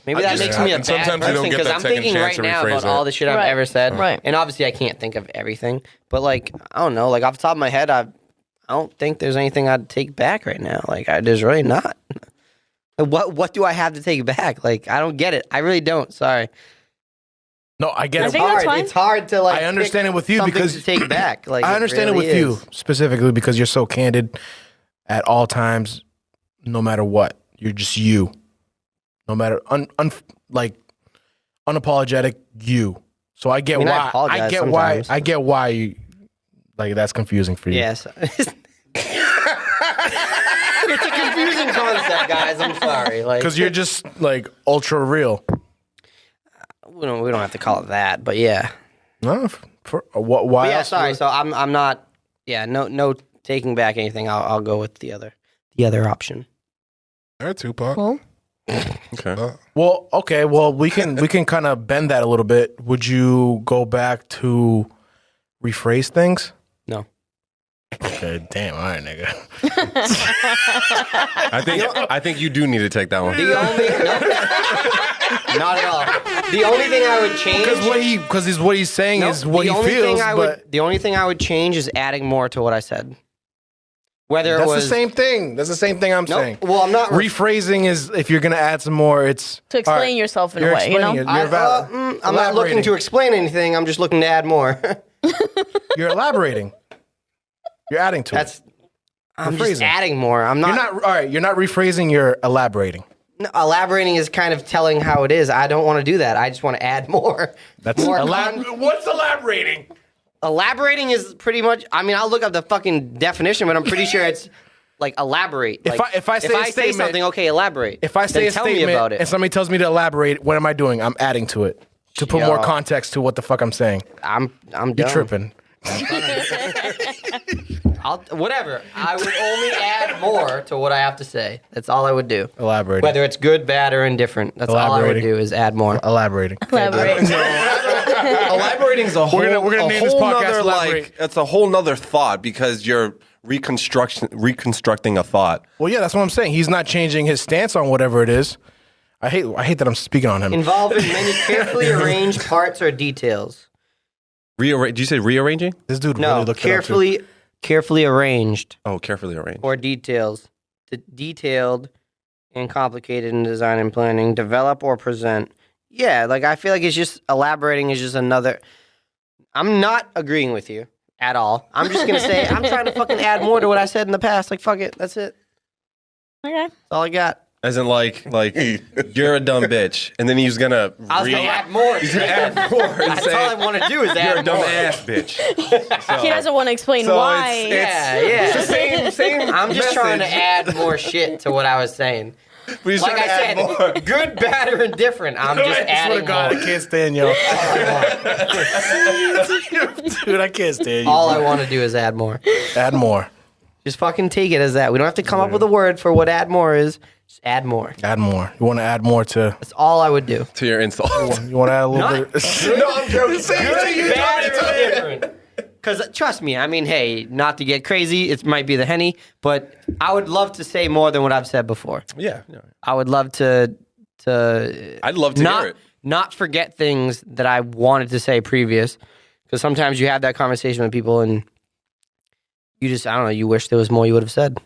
Maybe that makes me a bad person because I'm thinking right now about all the shit I've ever said. Right. And obviously I can't think of everything. But like, I don't know, like off the top of my head, I don't think there's anything I'd take back right now. Like there's really not. What do I have to take back? Like, I don't get it. I really don't. Sorry. No, I get I it. think that's fine. It's hard to like. I understand it with you because to take back. Like I understand it with you specifically because you're so candid at all times, no matter what. You're just you, no matter unapologetic you. So I get why. I get why you, like that's confusing for you. Yes. It's a confusing concept, guys. I'm sorry. Like because you're just like ultra real. We don't have to call it that, but yeah. No, for what? Why? But yeah, sorry. So I'm not. Yeah, no taking back anything. I'll go with the other option. All right, Tupac. Cool. Okay. Well, we can kind of bend that a little bit. Would you go back to rephrase things? No. Okay, damn. All right, nigga. I think you do need to take that one. Not at all. The only thing I would change because what he's saying is what he feels. The only thing I would change is adding more to what I said. Whether that's it was the same thing. That's the same thing I'm saying. Well, I'm not rephrasing is if you're gonna add some more. It's to explain yourself in a way. You're I'm not looking to explain anything. I'm just looking to add more. You're elaborating. You're adding to it. I'm just adding more. I'm not. You're not. All right. You're not rephrasing. You're elaborating. No, elaborating is kind of telling how it is. I don't want to do that. I just want to add more. That's more what's elaborating? Elaborating is pretty much. I mean, I'll look up the fucking definition, but I'm pretty sure it's like elaborate. If I say something, okay, elaborate. If I say a tell statement me about it. and somebody tells me to elaborate, what am I doing? I'm adding to it to put more context to what the fuck I'm saying. I'm You're done. tripping. Whatever. I would only add more to what I have to say. That's all I would do. Elaborating. Whether it's good, bad, or indifferent. That's all I would do is add more. Elaborating. Elaborating is a whole. We're gonna name this podcast Elaborate. It's a whole nother thought because you're reconstructing a thought. Well, yeah, that's what I'm saying. He's not changing his stance on whatever it is. I hate that I'm speaking on him. Involving many carefully arranged parts or details. Did you say rearranging? This dude really looked it up too. Carefully arranged. Oh, carefully arranged. Or details. Detailed and complicated in design and planning. Develop or present. Yeah, like I feel like it's just elaborating is just another. I'm not agreeing with you at all. I'm just gonna say I'm trying to fucking add more to what I said in the past. Like fuck it, that's it. Okay. That's all I got. As in, like you're a dumb bitch, and then he's gonna. I was gonna add more. He's gonna add more. And That's say, all I want to do is add you're a dumb more. ass bitch. He doesn't want to explain why. Yeah. It's the same. I'm just trying to message. add more shit to what I was saying. But he's Like trying to I add more. said, good, bad, or indifferent. I'm just adding God, I more. can't stand yo. Dude, I can't stand you. All I want to do is add more. Add more. Just fucking take it as that. We don't have to come up with a word for what add more is. Just add more. Add more. You want to add more to? That's all I would do. To your insult. You want to add a little bit? No, I'm joking. Good, bad, or indifferent. Because trust me, I mean, hey, not to get crazy, it might be the Henny, but I would love to say more than what I've said before. Yeah. I would love to I'd love to hear it. Not forget things that I wanted to say previous. Because sometimes you have that conversation with people and you just, I don't know, you wish there was more you would have said.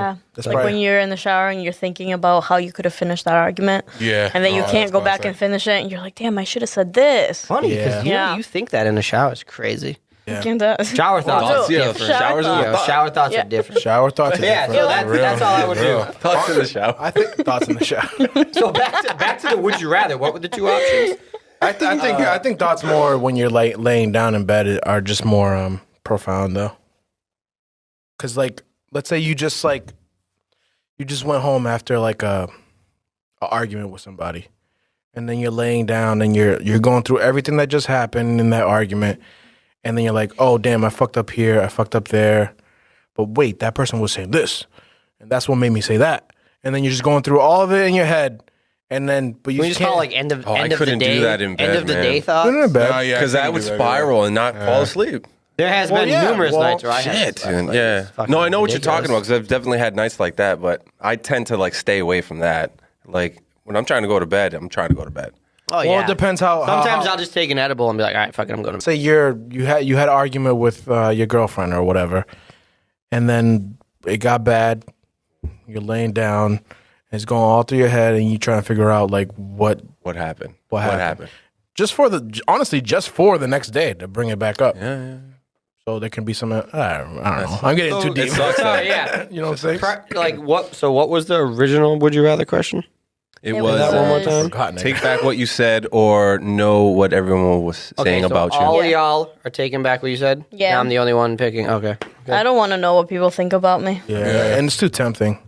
Yeah. That's Like probably- when you're in the shower and you're thinking about how you could have finished that argument. Yeah. And then you Oh, can't that's go back classic. and finish it. And you're like, damn, I should have said this. Funny because Yeah. you think that in the shower is crazy. Yeah. Can't do- Shower thoughts Thoughts, are yeah, different. Shower showers thoughts. are Yeah, shower thoughts Yeah. are different. Shower thoughts. Are Yeah, different. so that's all I would do. Thoughts in the shower. I think thoughts in the shower. So back to the would you rather. What were the two options? I think thoughts more when you're laying down in bed are just more profound though. Cause like, let's say you just went home after like a argument with somebody, and then you're laying down and you're going through everything that just happened in that argument, and then you're like, oh damn, I fucked up here, I fucked up there, but wait, that person was saying this, and that's what made me say that, and then you're just going through all of it in your head. And then, but you We just can't. call it like end of I end of the couldn't do day. that in bed, end of the man. day thoughts. Put it in bed. Oh, yeah, Because I that can would do that, spiral and not fall asleep. There has Well, been yeah, numerous well, nights where I had Shit, to sleep. dude. Like, Yeah. it's fucking No, I know what you're talking about ridiculous. because I've definitely had nights like that, but I tend to like stay away from that. Like when I'm trying to go to bed, I'm trying to go to bed. Oh Well, yeah. it depends how. Sometimes how, I'll just take an edible and be like, all right, fuck it, I'm going to. say you had an argument with your girlfriend or whatever, and then it got bad. You're laying down, and it's going all through your head, and you trying to figure out like what happened? What happened? just for the next day to bring it back up. Yeah. So there can be some. I don't know. I'm getting too deep. It sucks. Oh yeah. You know what I'm saying? Like what? So what was the original would you rather question? It It was was- That one more time. Forgotten it. take back what you said or know what everyone was saying so about you. all of Yeah. y'all are taking back what you said. Yeah. Now I'm the only one picking. Okay. I don't want to know what people think about me. Yeah, and it's too tempting.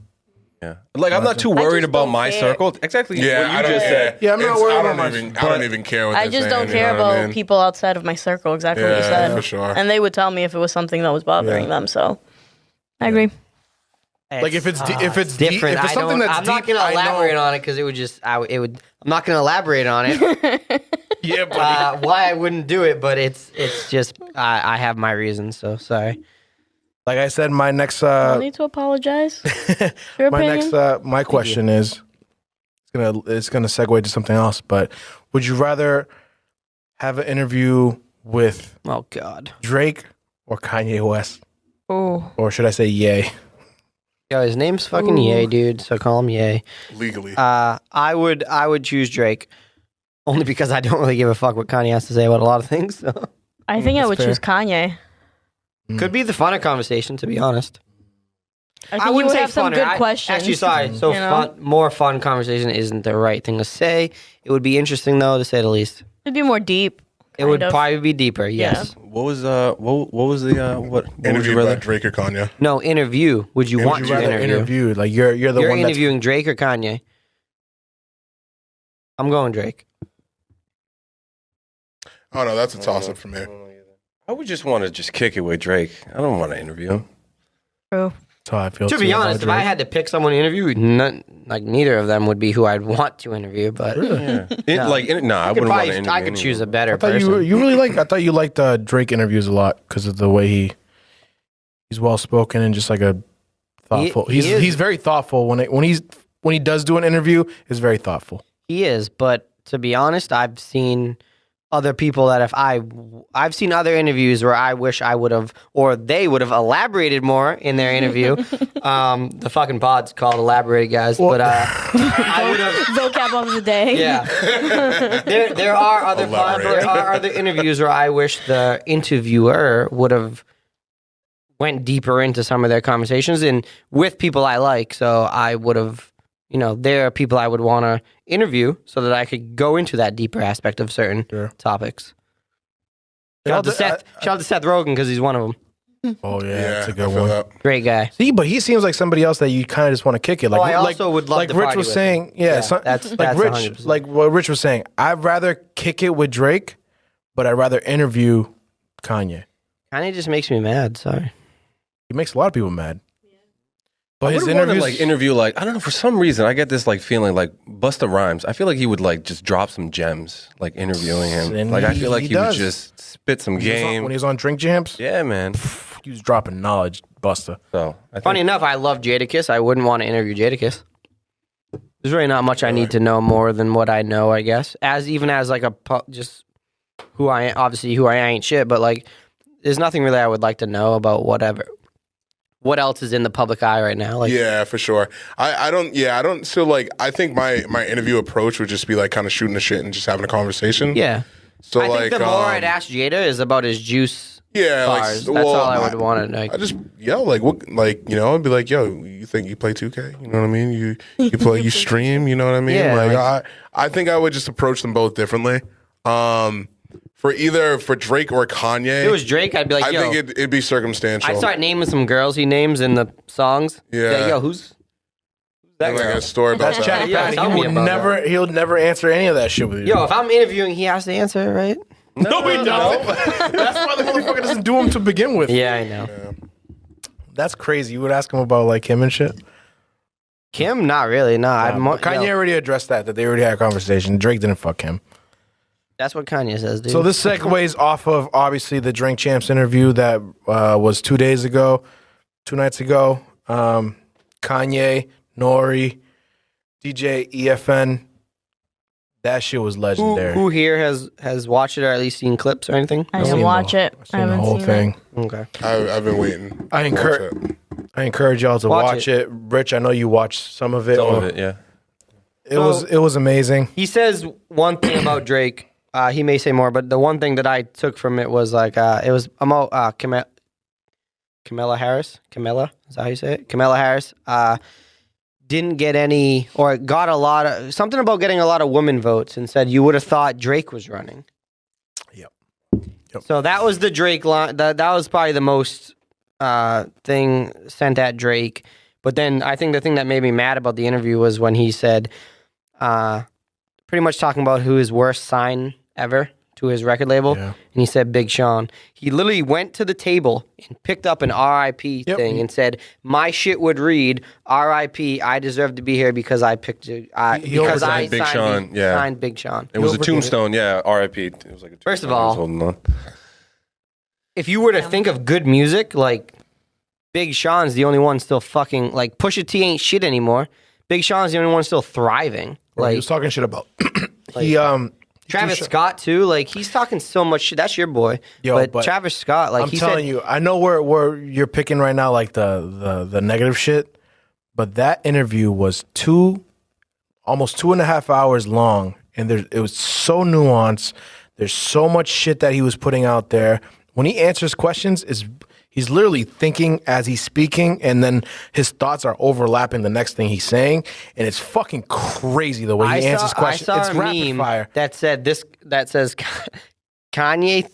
Yeah. Like I'm not too worried just about don't my care. circle. Exactly Yeah, what I you don't just said. Yeah, I'm not worried I about don't much, I don't even care what I they're just saying, don't care you know what I about mean? people outside of my circle. Exactly what you Yeah, said. for sure. And they would tell me if it was something that was bothering Yeah. them. So I agree. Like if it's different. if it's something that's I'm not deep, going to I know- elaborate on it because it would just. I'm not going to elaborate on it. Yeah, buddy. Why I wouldn't do it, but it's just I have my reasons. So sorry. Like I said, my next I don't need to apologize. Your my opinion? next my question is it's gonna segue to something else. But would you rather have an interview with Oh God. Drake or Kanye West, Ooh. or should I say Ye? Yo, his name's fucking Ye, dude. So call him Ye. Legally. I would choose Drake, only because I don't really give a fuck what Kanye has to say about a lot of things. So. I think I that's would fair. choose Kanye. Could be the funner conversation, to be honest. I think you would have some good questions. Actually, sorry. So you know? more fun conversation isn't the right thing to say. It would be interesting though, to say the least. It'd be more deep. It would kind of. probably be deeper. Yes. What was what was the what would you Interviewed by rather? Drake or Kanye. No interview. Would you want Would to you rather interview? interview? Like you're the You're one that's interviewing Drake or Kanye? I'm going Drake. Oh no, that's a toss up for me. I would just want to just kick it with Drake. I don't want to interview him. True. That's how I feel. To too be about honest, if I Drake. had to pick someone to interview, neither of them would be who I'd want to interview. But I wouldn't want to interview. I could choose a better I thought person. you really like. I thought you liked Drake interviews a lot because of the way he's well spoken and just like a thoughtful. He is. He's very thoughtful when he does do an interview. Is very thoughtful. He is, but to be honest, I've seen other people that I've seen other interviews where I wish I would have, or they would have elaborated more in their interview. The fucking pod's called Elaborate, guys. But I would have. Vocab of the day. Yeah, there are other Elaborate. there are other interviews where I wish the interviewer would have went deeper into some of their conversations and with people I like. So I would have. There are people I would want to interview so that I could go into that deeper aspect of certain Sure. topics. Shout out to Seth Rogen because he's one of them. Oh yeah, Yeah, that's a I good feel one. that. Great guy. See, but he seems like somebody else that you kind of just want to kick it. Like, I also would love like to Rich party was with saying. him. Yeah, Yeah, that's that's Rich. 100%. Like what Rich was saying. I'd rather kick it with Drake, but I'd rather interview Kanye. Kind of just makes me mad. Sorry. He makes a lot of people mad. But I his would want to interviews, interview I don't know, for some reason I get this feeling like Busta Rhymes. I feel like he would just drop some gems interviewing him. And I feel like he he would does. just spit some when he was on- game. when he was on Drink Champs, Yeah, man. he was dropping knowledge, Busta. So I think, Funny enough, I love Jadakiss. I wouldn't want to interview Jadakiss. There's really not much I need to know more than what I know, I guess. As just who I ain't shit, but there's nothing really I would like to know about what else is in the public eye right now. Like, Yeah, for sure. I don't. So like, I think my interview approach would just be like kind of shooting the shit and just having a conversation. yeah. So I like, think the more I'd ask Jada is about his juice yeah, bars. like, That's well, all I would want to know. I just yell like, what, like, you know, I'd be like, yo, you think you play 2K? You know what I mean? You play, you stream. You know what I mean? Yeah, like, I think I would just approach them both differently. For Drake or Kanye, If it was Drake, I'd be like, I yo. think it'd be circumstantial. I'd start naming some girls he names in the songs. Yeah. Like, yo, who's that like girl? a story about That's that. Chatty Yeah, Patty. tell He me would about never. He'll never answer any of that shit with you. Yo, if I'm interviewing, he has to answer, right? no, he don't. That's why the motherfucker doesn't do him to begin with. Yeah, I know. That's crazy. You would ask him about like him and shit. Kim, not really. Nah, But Kanye already addressed that they already had a conversation. Drake didn't fuck him. that's what Kanye says, dude. So this segues off of obviously the Drink Champs interview that was 2 nights ago. Kanye, Nori, DJ EFN. That shit was legendary. who here has watched it or at least seen clips or anything? I I've didn't seen watch it. I've I seen the haven't whole seen thing. Okay. I've been waiting. I encourage y'all to Watch watch it. Rich, I know you watched some of it. Some of it, yeah. It was amazing. He says one thing about Drake. He may say more, but the one thing that I took from it was like it was about Kamala Harris. Kamala, is that how you say it? Kamala Harris didn't get any, or got a lot of something about getting a lot of women votes, and said you would have thought Drake was running. Yep. So that was the Drake line. That was probably the most thing sent at Drake. But then I think the thing that made me mad about the interview was when he said, pretty much talking about who his worst sign ever to his record label, Yeah. and he said Big Sean. He literally went to the table and picked up an RIP thing and said, "My shit would read RIP. I deserve to be here because I picked it. Because I Big Sean, yeah. signed Big Sean." It was a overdid it. tombstone, yeah. R.I.P. It was like a tombstone. First of I was all- holding on. If you were to think of good music, like Big Sean's the only one still fucking like Pusha T ain't shit anymore. Big Sean's the only one still thriving. Bro, Like he was talking shit about Travis Scott too. Like he's talking so much shit. That's your boy. Yo, but Travis Scott, like I'm he telling said, you, I know where you're picking right now, like the negative shit, but that interview was almost 2.5 hours long, and it was so nuanced. There's so much shit that he was putting out there. When he answers questions, he's literally thinking as he's speaking, and then his thoughts are overlapping the next thing he's saying, and it's fucking crazy the way he answers questions. I saw It's a rapid meme fire. that said this. That says Kanye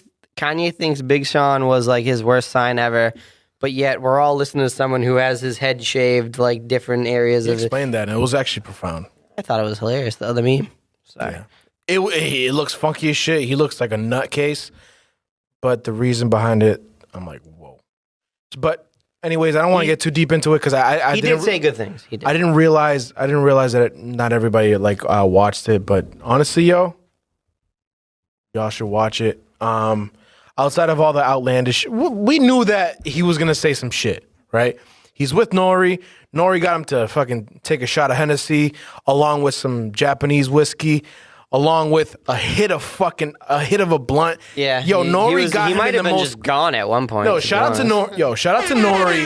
thinks Big Sean was like his worst sign ever, but yet we're all listening to someone who has his head shaved, like different areas He of it. explained that, and it was actually profound. I thought it was hilarious. The other meme. Sorry. Yeah. It looks funky as shit. He looks like a nutcase, but the reason behind it, I'm like, whoa. But anyways, I don't want to get too deep into it because I He didn't did say good things. He did. I didn't realize that not everybody like watched it. But honestly, y'all should watch it. Outside of all the outlandish, we knew that he was gonna say some shit, right? He's with Nori. Nori got him to fucking take a shot of Hennessy along with some Japanese whiskey, along with a hit of a blunt. Yeah. Yo, Nori got He him might in have the been most. just gone at one point. No, be shout out to honest. Shout out to Nori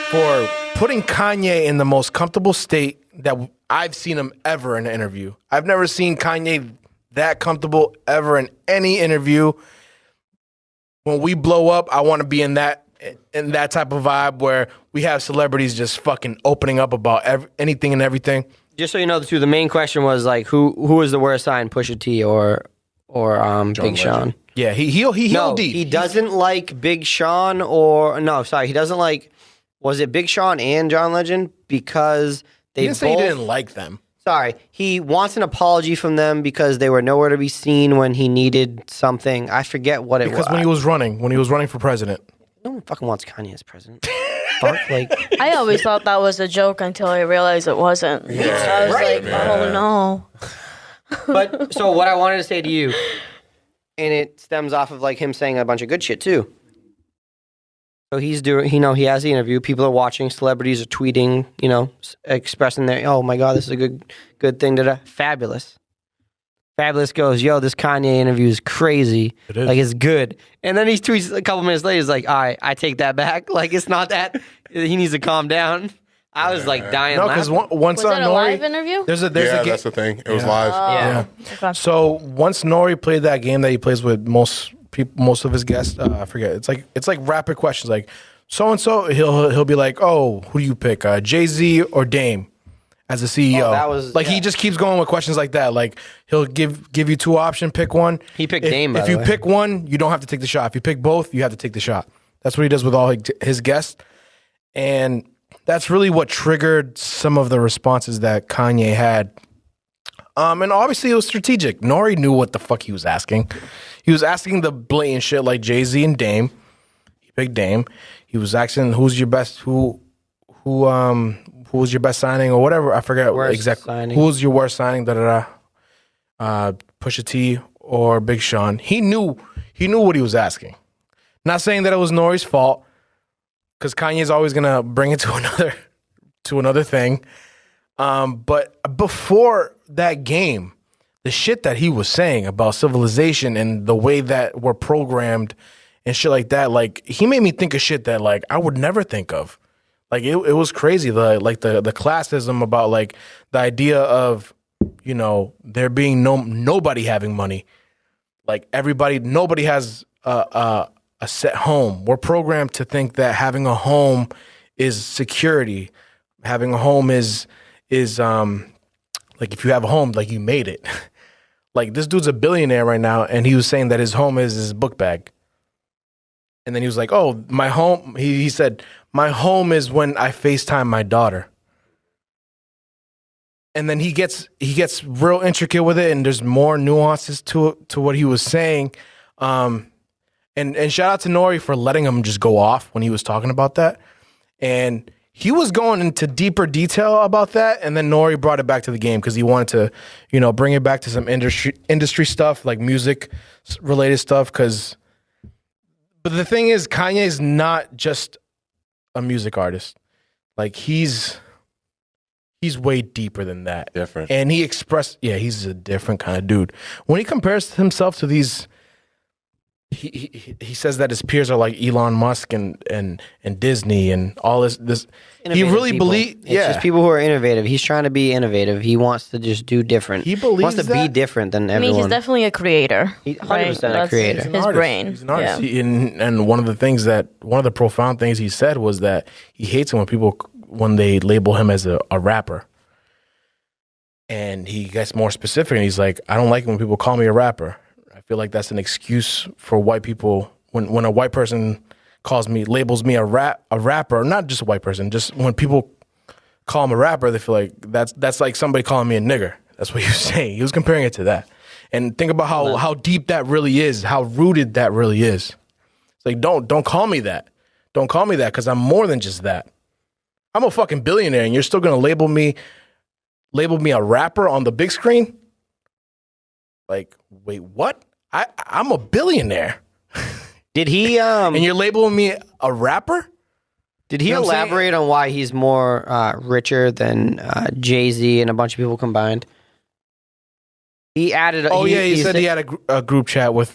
for putting Kanye in the most comfortable state that I've seen him ever in an interview. I've never seen Kanye that comfortable ever in any interview. When we blow up, I want to be in that type of vibe where we have celebrities just fucking opening up about anything and everything. Just so you know, the main question was like, who was the worst sign, Pusha T or Big Sean? Yeah, he No, deep. he doesn't like Big Sean he doesn't like. Was it Big Sean and John Legend because they He didn't both? say he didn't like them. Sorry, he wants an apology from them because they were nowhere to be seen when he needed something. I forget what it was. Because when he was running for president. No one fucking wants Kanye as president. Fuck, like I always thought that was a joke until I realized it wasn't. Yeah, I was right, like, oh no. But so what I wanted to say to you, and it stems off of like him saying a bunch of good shit too. So he's doing, he has the interview. People are watching. Celebrities are tweeting, expressing their, oh my god, this is a good thing. Fabulous. Fabulous goes, yo, this Kanye interview is crazy. It is. Like it's good. And then he tweets a couple minutes later, he's like, all right, I take that back. Like it's not that he needs to calm down. I was like dying. No, because laughing. once Was it a Nori, live interview? there's a Yeah, game. that's the thing. It was live. Yeah. Okay. So once Nori played that game that he plays with most of his guests, I forget. It's like rapid questions. Like so and so, he'll be like, "Oh, who do you pick, Jay-Z or Dame as a CEO?" Oh, that was- like he yeah. just keeps going with questions like that. Like he'll give you two options, pick one. He picked if, Dame, by If the you way. pick one, you don't have to take the shot. If you pick both, you have to take the shot. That's what he does with all his guests, and that's really what triggered some of the responses that Kanye had. And obviously it was strategic. Nori knew what the fuck he was asking. He was asking the blatant shit like Jay-Z and Dame. He picked Dame. He was asking who's your best who was your best signing or whatever. I forget Worst exactly. signing. Who was your worst signing? Pusha T or Big Sean. He knew what he was asking. Not saying that it was Nori's fault, because Kanye's always gonna bring it to another thing. But before that game, the shit that he was saying about civilization and the way that we're programmed and shit like that, like he made me think of shit that like I would never think of. Like it was crazy. The classism about like the idea of, you know, there being nobody having money. Like nobody has a set home. We're programmed to think that having a home is security. Having a home is like if you have a home, like you made it. Like this dude's a billionaire right now, and he was saying that his home is his book bag. And then he was like, "Oh, my home." He said, "My home is when I FaceTime my daughter." And then he gets real intricate with it, and there's more nuances to what he was saying. And shout out to Nori for letting him just go off when he was talking about that. And he was going into deeper detail about that, and then Nori brought it back to the game because he wanted to, you know, bring it back to some industry stuff, like music related stuff. But the thing is, Kanye's not just a music artist. Like he's way deeper than that. Different. And he expressed, he's a different kind of dude. When he compares himself to these, he says that his peers are like Elon Musk and Disney and all this. He Innovative really people. believes, It's just people who are innovative. He's trying to be innovative. He wants to just do different. He believes wants to be that? different than I everyone. mean, he's definitely a creator. He's 100% right? a That's creator. His He's an artist. brain. He's an artist. Yeah. And one of the profound things he said was that he hates it when they label him as a rapper. And he gets more specific, and he's like, "I don't like it when people call me a rapper. I feel like that's an excuse for white people. When a white person labels me a rapper, not just a white person, just when people call him a rapper, they feel like that's like somebody calling me a nigger." That's what he was saying. He was comparing it to that. And think about how deep that really is, how rooted that really is. It's like, don't call me that. Don't call me that, because I'm more than just that. I'm a fucking billionaire, and you're still gonna label me a rapper on the big screen? Like, wait, what? I'm a billionaire. Did he? And you're labeling me a rapper? Did he You know what I'm saying? elaborate on why he's more richer than Jay-Z and a bunch of people combined? He added. He said he had a group chat with.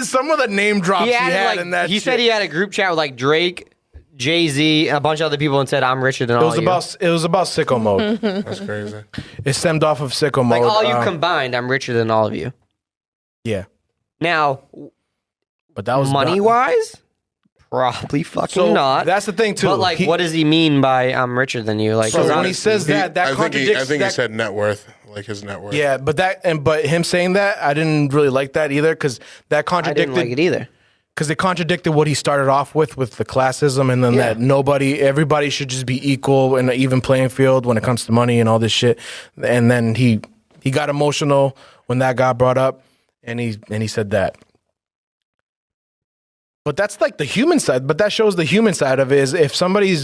Some of the name drops he had in that. He shit. said he had a group chat with like Drake, Jay-Z, and a bunch of other people, and said, "I'm richer than all you." It was about sicko mode. That's crazy. It stemmed off of sicko mode. Like all you combined, I'm richer than all of you. Yeah, Now, but that was money wise, probably fucking So not. that's the thing too. But like, what does he mean by "I'm richer than you"? Like, So 'cause when he honestly, says that I contradicts. think he said net worth, like his net worth. Yeah, but him saying that, I didn't really like that either, because that I contradicted. didn't like it either. Because it contradicted what he started off with the classism, and then that everybody should just be equal in an even playing field when it comes to money and all this shit. And then he got emotional when that got brought up, and he said that. But that's like the human side. But that shows the human side of it is if somebody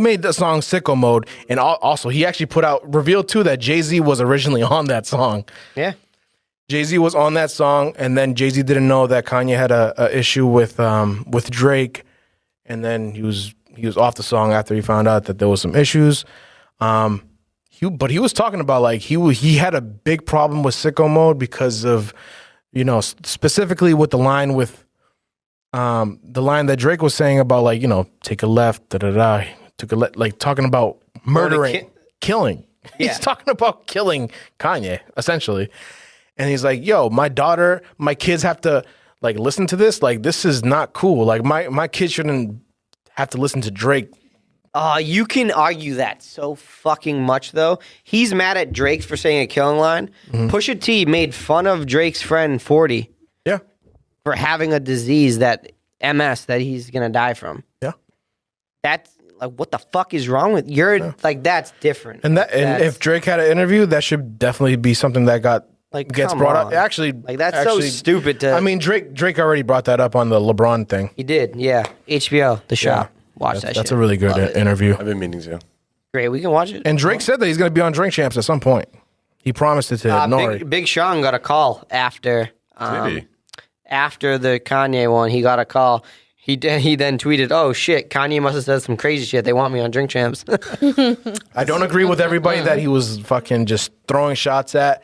made the song "Sicko Mode," and also he actually revealed too that Jay-Z was originally on that song. Yeah. Jay-Z was on that song, and then Jay-Z didn't know that Kanye had a issue with Drake, and then he was off the song after he found out that there was some issues. But he was talking about like he had a big problem with Sicko Mode because of, you know, specifically with the line with the line that Drake was saying about like, take a left, took a like talking about murdering, killing. Yeah. He's talking about killing Kanye essentially, and he's like, "Yo, my daughter, my kids have to like listen to this. Like, this is not cool. Like, my kids shouldn't have to listen to Drake." You can argue that so fucking much, though. He's mad at Drake for saying a killing line. Pusha T made fun of Drake's friend 40 Yeah, for having a disease that MS that he's gonna die from. yeah. That's like, what the fuck is wrong with like? That's different. And That's- if Drake had an interview, that should definitely be something that gets come brought on. up. Actually, Like, that's so stupid to. I mean, Drake already brought that up on the LeBron thing. he did, yeah. HBO, The Shop. Watch that. That's shit. a really good interview. I've been meaning to. Great. We can watch it. And Drake said that he's going to be on Drink Champs at some point. He promised it to Nori. Big Sean got a call after. Did he? After the Kanye one, he got a call. He then tweeted, "Oh shit, Kanye must have said some crazy shit. They want me on Drink Champs." I don't agree with everybody that he was fucking just throwing shots at,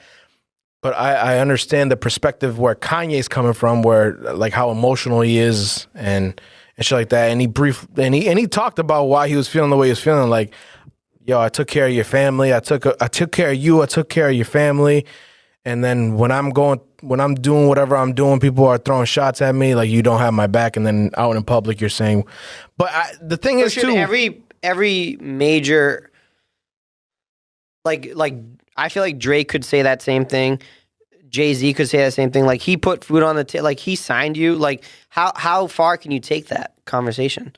but I understand the perspective where Kanye's coming from, where like how emotional he is and shit like that. And he talked about why he was feeling the way he was feeling. Like, yo, I took care of your family. I took care of you. I took care of your family. And then when I'm doing whatever I'm doing, people are throwing shots at me. Like, you don't have my back. And then out in public, you're saying, but the thing is too, every major, like I feel like Drake could say that same thing. Jay-Z could say that same thing. Like, he put food on the table. Like, he signed you. Like, how far can you take that conversation?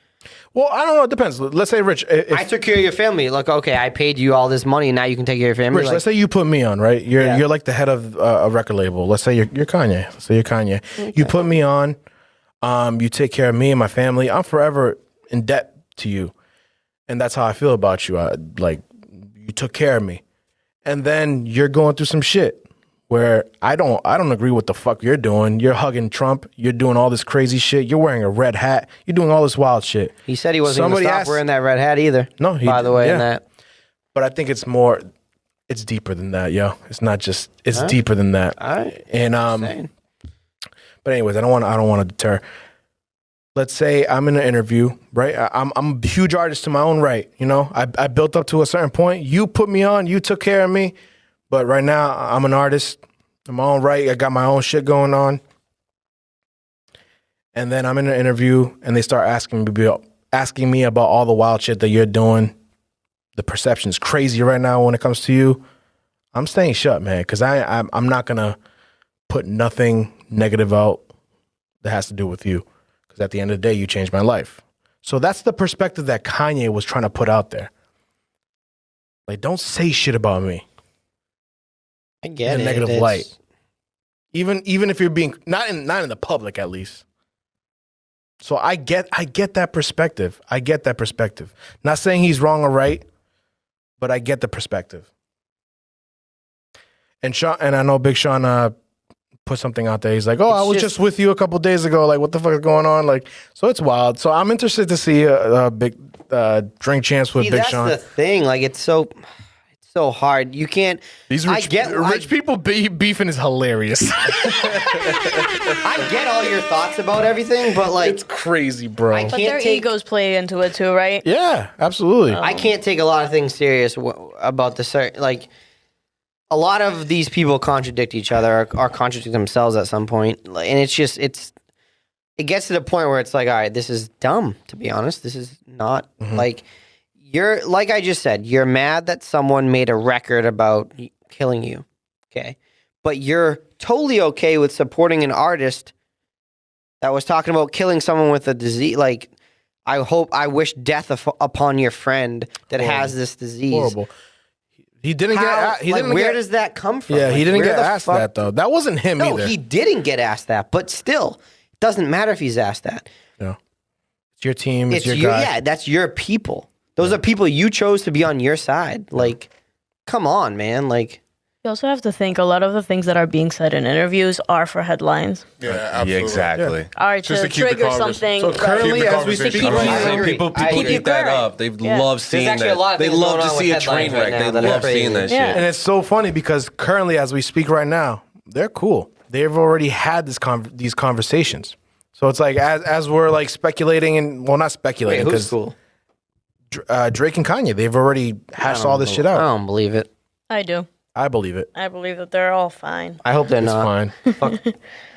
well, I don't know. It depends. Let's say, Rich, I took care of your family. Like, okay, I paid you all this money. Now you can take care of your family. Rich, Like, let's say you put me on, right? You're like the head of a record label. Let's say you're Kanye. Let's say you're Kanye. Okay. You put me on. You take care of me and my family. I'm forever in debt to you, and that's how I feel about you. Like, you took care of me, and then you're going through some shit where I don't agree with the fuck you're doing. You're hugging Trump. You're doing all this crazy shit. You're wearing a red hat. You're doing all this wild shit. he said he wasn't going to stop wearing that red hat either. No, by the way, yeah. in that. But I think it's deeper than that, yo. It's not just. It's deeper than that. All right. And Insane. but anyways, I don't want to deter. Let's say I'm in an interview, right? I'm a huge artist to my own right. I built up to a certain point. You put me on. You took care of me. But right now, I'm an artist in my own right. I got my own shit going on. And then I'm in an interview, and they start asking me about all the wild shit that you're doing. The perception's crazy right now when it comes to you. I'm staying shut, man, because I'm not going to put nothing negative out that has to do with you. Because at the end of the day, you changed my life. So that's the perspective that Kanye was trying to put out there. Like, don't say shit about me. I get in a it. negative It's- light. Even if you're being not in the public at least. So I get that perspective. I get that perspective. Not saying he's wrong or right, but I get the perspective. And I know Big Sean put something out there. He's like, "Oh, I was just with you a couple days ago. Like, what the fuck is going on?" Like, so it's wild. So I'm interested to see a big Drink Champs with Big Sean. That's the thing. Like, it's so hard. You can't. These rich people beefing is hilarious. I get all your thoughts about everything, but like, it's crazy, bro. But their egos play into it too, right? Yeah, absolutely. I can't take a lot of things serious about the certain, like, a lot of these people contradict each other or contradict themselves at some point. And it's just, it gets to the point where it's like, all right, this is dumb, to be honest. This is not like, like I just said, you're mad that someone made a record about killing you. Okay. But you're totally okay with supporting an artist that was talking about killing someone with a disease. Like, I wish death upon your friend that has this disease. Horrible. He didn't get. Where does that come from? Yeah, like, he didn't where get the asked fuck- that though. That wasn't him No, either. he didn't get asked that. But still, it doesn't matter if he's asked that. Yeah, it's your team. It's your you. guy. Yeah, that's your people. Those are people you chose to be on your side. Like, come on, man. Like, You also have to think a lot of the things that are being said in interviews are for headlines. Yeah, absolutely. Yeah, exactly. Are Just to to keep the trigger conversation- something. So currently, Keep the as we speak, conversation I going. know agree. people I eat agree. that up. They Yeah. love seeing actually that. a lot of They things love going to on see a with train headlines right wreck. now They that are love seeing that crazy. Yeah. shit. and it's so funny because currently, as we speak right now, they're cool. They've already had these conversations. So it's like as we're like speculating and not Wait, speculating who's because cool? Drake and Kanye, they've already hashed all this shit I out. don't believe it. I do. I believe it. I believe that they're all fine. I hope they're It's not. fine.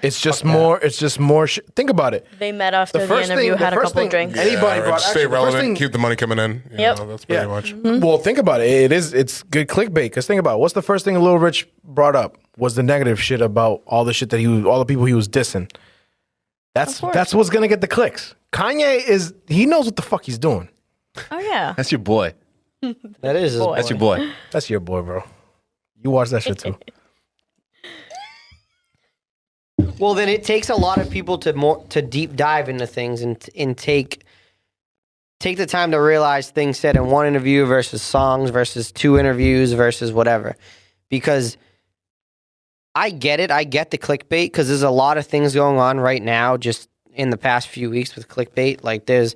It's just more. It's just more. Think about it. They met after the interview, had a couple of drinks. Anybody brought stay actually, the first relevant, thing- keep the money coming in. You Yep. know, that's pretty much. Well, think about it. It's good clickbait. Because think about it. What's the first thing Lil Rich brought up was the negative shit about all the shit that all the people he was dissing. That's what's gonna get the clicks. Kanye he knows what the fuck he's doing. Oh yeah. That's your boy. That is his Boy. That's your boy. That's your boy, bro. You watch that shit too. Well, then it takes a lot of people to deep dive into things and take the time to realize things said in one interview versus songs versus 2 interviews versus whatever. Because I get it. I get the clickbait because there's a lot of things going on right now just in the past few weeks with clickbait. Like there's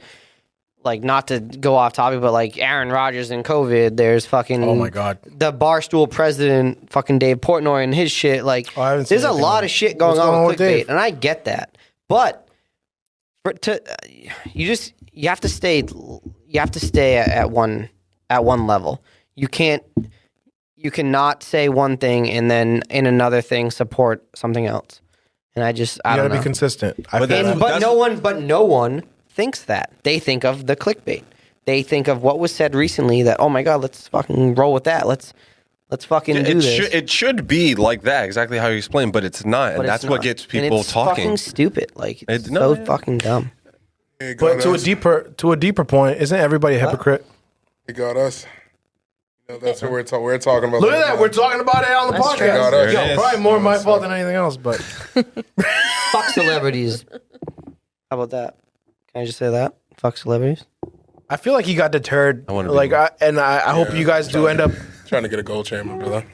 like, not to go off topic, but like Aaron Rodgers and COVID, there's fucking Oh my god. the Barstool president, fucking Dave Portnoy and his shit. Like, I haven't seen there's a anything lot on of it. shit going What's on going with on with clickbait, Dave? and I get that. But you have to stay at one level. You cannot say one thing and then in another thing support something else. And I You don't gotta know. be consistent. I But feel that's- that. But no one thinks that. They think of the clickbait. They think of what was said recently that, oh my God, let's fucking roll with that. Let's fucking do this. It should be like that, exactly how you explained, but it's not. But And that's it's what not. gets And people it's talking. fucking stupid. Like, it's No, so fucking dumb. He got But to a deeper point, isn't everybody a hypocrite? He got us. You know, that's what we're talking about. Look at that. We're talking about it on the That's true. podcast. There it Yo, is. probably more my fault than anything else, but Fuck celebrities. How about that? Can I just say that? Fuck celebrities. I feel like he got deterred. I wanna be Like, more. I hope you guys do end up, Trying to get a gold chain, my brother.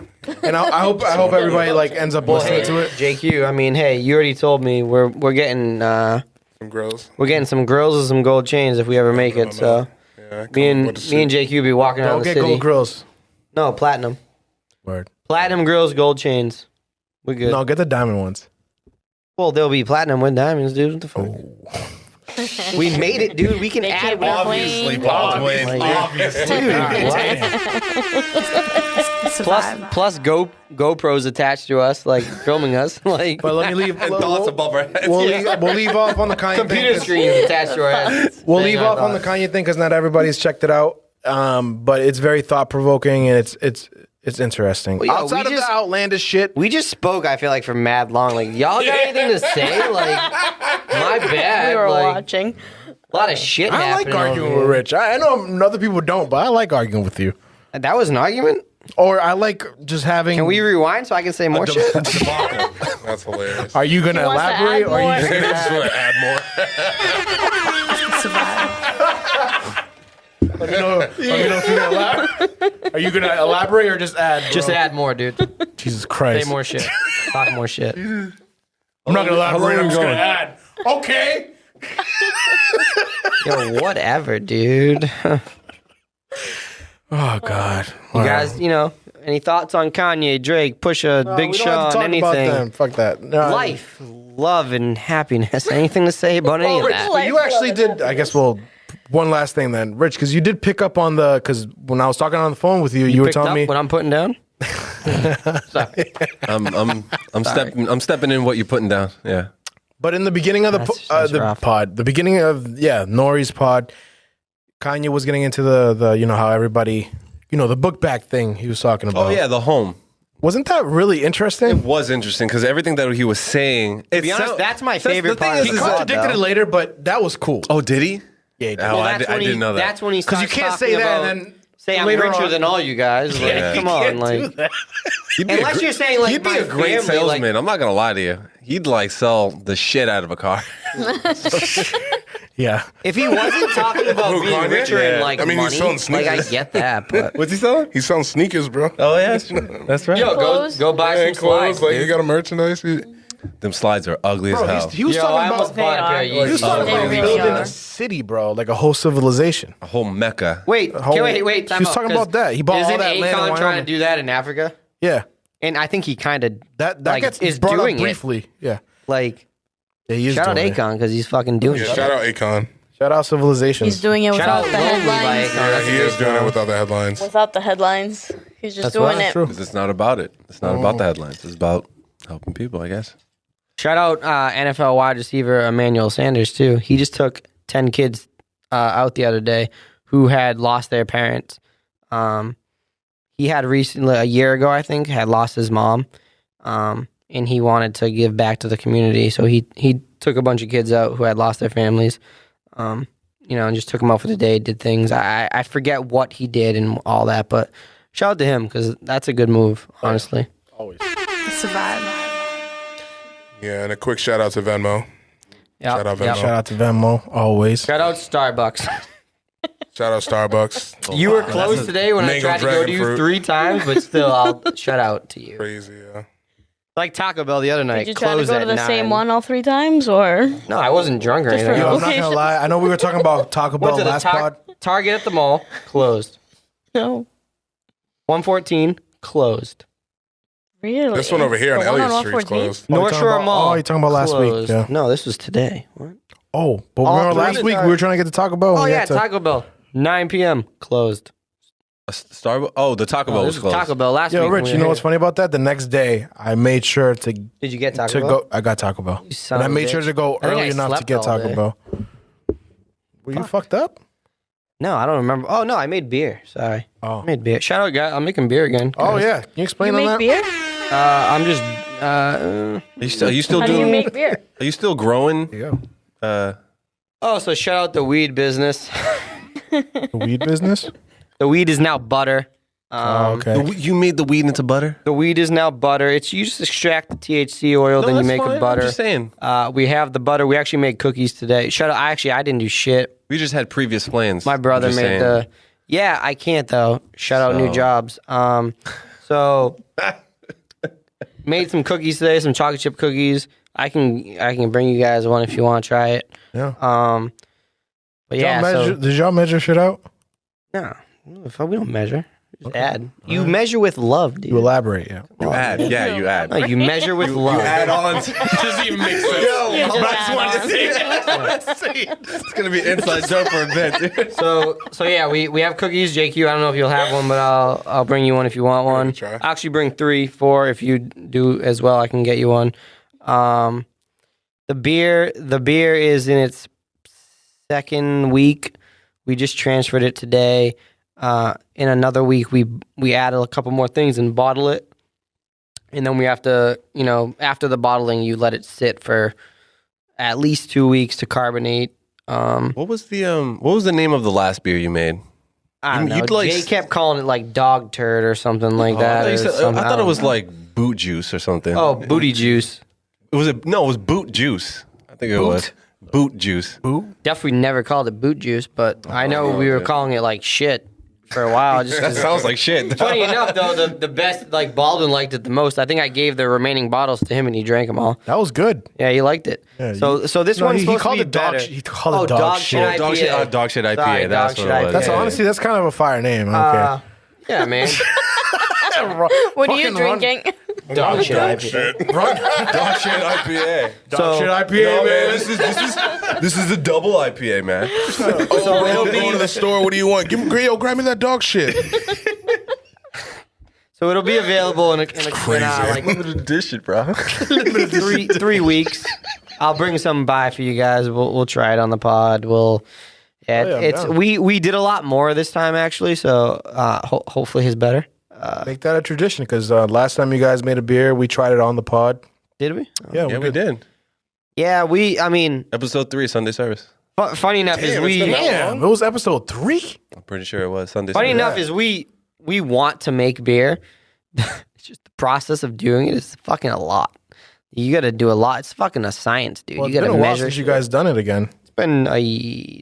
and I hope everybody like ends up listening to it. JQ, I mean, hey, you already told me we're getting Some grills. some girls and some gold chains if we ever make it. So Yeah, me and with the me and suit. JQ be walking around Don't the get city. gold grills. No, platinum. Word. Platinum grills, gold chains. We're good. No, get the diamond ones. Well, they'll be platinum with diamonds, dude. What the fuck? Oh. We made it, dude. We can They add can't be more. clean. Baldwin. Plus GoPros attached to us, like filming us, like But let me leave. And dots above our heads. We'll leave off on the Kanye computer thing. 'Cause- screens attached to our heads. We'll Saying leave our off on the thoughts. Kanye thing because not everybody's checked it out. But it's very thought provoking and it's interesting. Well, yeah, Outside we of just- the outlandish shit, We just spoke, I feel like, for mad long. Like, y'all got anything to say? Like, my bad. We were like, watching. a lot of shit I like happening arguing over with here. Rich. I know other people don't, but I like arguing with you. That was an argument? Or I like just having. Can we rewind so I can say more shit? That's hilarious. Are you gonna He wants to elaborate, add or are more. you just gonna Just wanna add more. let me know if you're gonna elaborate? Are you gonna elaborate or just add? Bro? Just add more, dude. Jesus Say Christ! more shit. Talk more shit. I'm not gonna elaborate. I'm just gonna add. Okay. Yo, whatever, dude. You Oh God. guys, any thoughts on Kanye, Drake, Pusha, Big we don't have to Sean, talk about anything? them. Fuck that. No, Life, love, and happiness. Anything to say about any Oh, of Rich, that? but you actually did. I guess. Well, one last thing then, Rich, because you did pick up on because when I was talking on the phone with you, you were Picked telling up me. what I'm putting down? Sorry. I'm stepping in what you're putting down. Yeah. But in the beginning of That's rough. the beginning of Nori's pod, Kanye was getting into the how everybody the book bag thing he was talking about. Oh yeah, the home. Wasn't that really interesting? It was interesting because everything that he was saying. To be honest, that's my favorite part of He the contradicted though. it later, but that was cool. Oh, did he? Yeah, he did. Oh, I that's I when didn't know that. That's when he Because starts you can't say talking that about, and then say I'm later richer on- than all you guys. Like, Yeah. come on, like He'd be a unless gr- you're saying like he'd be my a great family, like- salesman. I'm not gonna lie to you. He'd like sell the shit out of a car. Yeah. if he wasn't talking about Who, being Kanye? richer and Yeah. like I mean, he's money, selling like I sneakers. get that, but What's he selling? He's selling sneakers, bro. Oh yeah, that's right. yo, Clothes? go buy some And clothes, slides. like you dude. got a merchandise. Them slides are ugly as Bro, hell. he was Yo, I talking almost about bought a pair of He was he was Yeezys. talking They about really building are. a city, bro, like a whole civilization. A whole mecca. Wait, whole- wait. he was talking about that. He bought all isn't that land in Akon trying Wyoming. to do that in Africa? Yeah. And I think he kind of That like, gets is brought doing up it. briefly. Yeah. like Yeah, he is Shout out doing it. Akon because he's fucking doing Yeah, shit. shout out Akon. Shout out Civilization. He's doing it Shout without out the Lonely by headlines. Akon. Yeah, That's a he great is doing it song. without the headlines. Without the headlines. He's just That's doing right, it. true. Because it's not about it. It's not about the headlines. It's about helping people, I guess. Shout out NFL wide receiver Emmanuel Sanders too. He just took 10 kids out the other day who had lost their parents. He had recently, a year ago, I think, had lost his mom, and he wanted to give back to the community. So he took a bunch of kids out who had lost their families, and just took them out for the day, did things. I forget what he did and all that, but shout out to him because that's a good move, honestly. Always. It's a vibe. Yeah, and a quick shout out to Venmo. Yep. Shout out Venmo. Yep. Shout out to Venmo, always. Shout out Starbucks. Shout out Starbucks. You were close today when I Mango tried to go dragon to you fruit. 3 times, but still, I'll shout out to you. Crazy, yeah. Like Taco Bell the other night. Did you try to closed go to at the 9. same one all 3 times, or No, I wasn't drunk or anything. Different Yo, I'm not location. gonna lie. I know we were talking about Taco Bell Went to the last pod. Target at the mall, closed. no? 114, closed. Really? This one over here on The one Elliott on Street's 114? closed. Oh, you're North talking Shore about- Mall. oh, you're talking about last week, closed. yeah. No, this was today. What? Oh, but All remember last three week are- we were trying to get to Taco Bell. and Oh, we yeah, had to- Taco Bell. 9 p.m. closed. A Starbucks? Oh, the Taco Bell Oh, was this was closed. Taco Bell last Yo, week. when Rich, we you know were what's here. funny about that? The next day, I made sure to Did you get Taco to Bell? go. I got Taco Bell, You son and I of a made bitch. sure to go I think early I enough to slept get all Taco day. Bell. Were you fucked up? No, I don't remember. Oh, no, I made beer. Sorry. Oh. I made beer. Shout out, guys. I'm making beer again. Oh guys. yeah, can you explain You on make that? beer? I'm just. Are you still How do you doing? make beer? Are you still growing? Yeah, Oh, so shout out the weed business. the weed business. The weed is now butter. Oh, okay. You made the weed into butter? The weed is now butter. It's you just extract the THC oil, then you that's make fine. a I'm butter. just saying. We have the butter. We actually made cookies today. Shout out! I didn't do shit. We just had previous plans. My brother I'm just made saying. the. Yeah, I can't though. Shout out New So- Jobs. So made some cookies today, some chocolate chip cookies. I can bring you guys one if you want to try it. Yeah. But yeah, Did y'all measure shit out? no, we don't measure. Just add. You measure with love, dude. You elaborate. Yeah. You add. Yeah, you add. No, you measure with love. Add on. To, it doesn't even make sense. You just add on. It's gonna be inside joke for a bit, dude. So yeah, we have cookies, JQ. I don't know if you'll have one, but I'll bring you one if you want one. try. I'll actually bring 3, 4 if you do as well. I can get you one. The beer is in its 2nd week. We just transferred it today. In another week, we added a couple more things and bottle it, and then we have to, after the bottling, you let it sit for at least 2 weeks to carbonate. What was the name of the last beer you made? I don't know. You'd like- Jay kept calling it like dog turd or something like I that. thought, you or said- something. I thought it don't was know. like boot juice or something. Oh, booty juice. It was boot juice. I think it was boot juice. Definitely never called it boot juice, but I know we were calling it like shit for a while. Just That 'cause- sounds like shit. Funny enough, though, the best, like Baldwin liked it the most. I think I gave the remaining bottles to him and he drank them all. That was good. Yeah, he liked it. Yeah, so this no, one's he supposed called to be it dog better. sh- he called it dog shit. IPA. Dog shit IPA. Sorry, That's dog what shit it was. That's Yeah. honestly, that's kind of a fire name. Okay. Yeah, man. What are you Fucking run- drinking? Dog shit IPA. Dog shit IPA. Dog shit IPA, No, man. This is the double IPA, man. Oh, it'll go to the store. What do you want? Grab me that dog shit. So it'll be available in crazy. like Limited edition, bro. 3 weeks. I'll bring some by for you guys. We'll try it on the pod. yeah, I'm It's down. we did a lot more this time actually. So hopefully his better. Make that a tradition because last time you guys made a beer, we tried it on the pod. Did we? Yeah, Yeah, we did. Yeah, I mean, Episode 3, Sunday service. funny enough is we. Damn, it was episode 3. I'm pretty sure it was Sunday Funny service. enough is we want to make beer. It's just the process of doing it is fucking a lot. You got to do a lot. It's fucking a science, dude. Well, you it's got been to a while measure. since you shit. guys done it again. It's been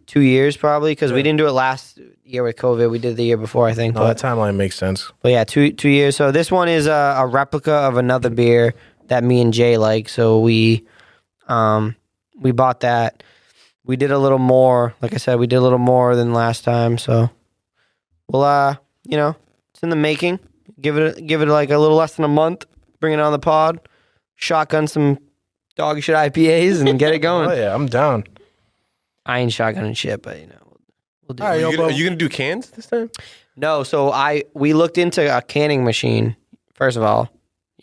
2 years probably because we didn't do it last year with COVID. We did the year before, I think. No, that timeline makes sense. But yeah, 2 years. So this one is a replica of another beer that me and Jay like. So we bought that. We did a little more. Like I said, we did a little more than last time. So we'll it's in the making. Give it like a little less than a month. Bring it on the pod. Shotgun some dog shit IPAs and get it going. Oh yeah, I'm down. I ain't shotgunning shit, but we'll do All right, it. yo, Are you gonna do cans this time? No, so we looked into a canning machine. First of all,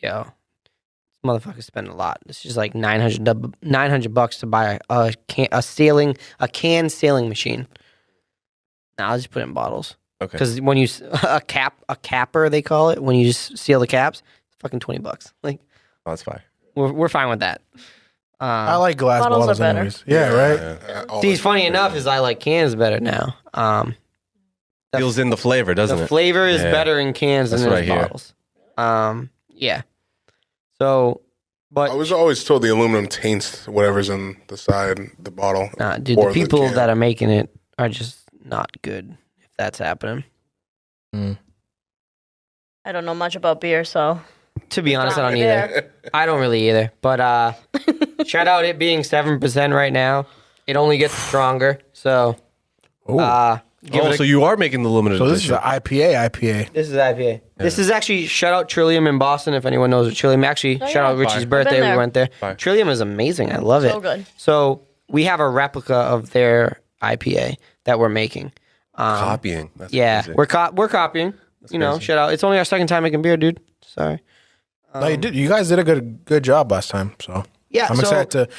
this motherfucker's spending a lot. This is like $900 to buy a can sealing machine. Now I'll just put it in bottles. Okay. Because when you a capper they call it, when you just seal the caps, it's fucking $20. Like, Oh, that's fine. we're fine with that. I like glass Bottles are bottles better. anyways. Yeah, right. See, funny enough is I like cans better now. Feels in the flavor, doesn't The it? flavor is Yeah. better in cans That's than what in I hear. bottles. Yeah. So, but I was always told the aluminum taints whatever's in the side, the bottle. nah, dude, or the people can. that are making it are just not good. If that's happening, I don't know much about beer, so to be honest, I don't Not either. there. I don't really either. But shout out it being 7% right now. It only gets stronger. So, give it So you are making the limited So this is edition. an IPA. this is IPA. This is actually shout out Trillium in Boston. If anyone knows what Trillium, actually shout out Richie's Fire. birthday. Been there. We went there. Fire. Trillium is amazing. I love it. So good. So we have a replica of their IPA that we're making. Copying. That's Yeah, crazy. we're copying. Shout out. It's only our second time making beer, dude. Sorry. No, you did. You guys did a good job last time. So Yeah, I'm so- excited to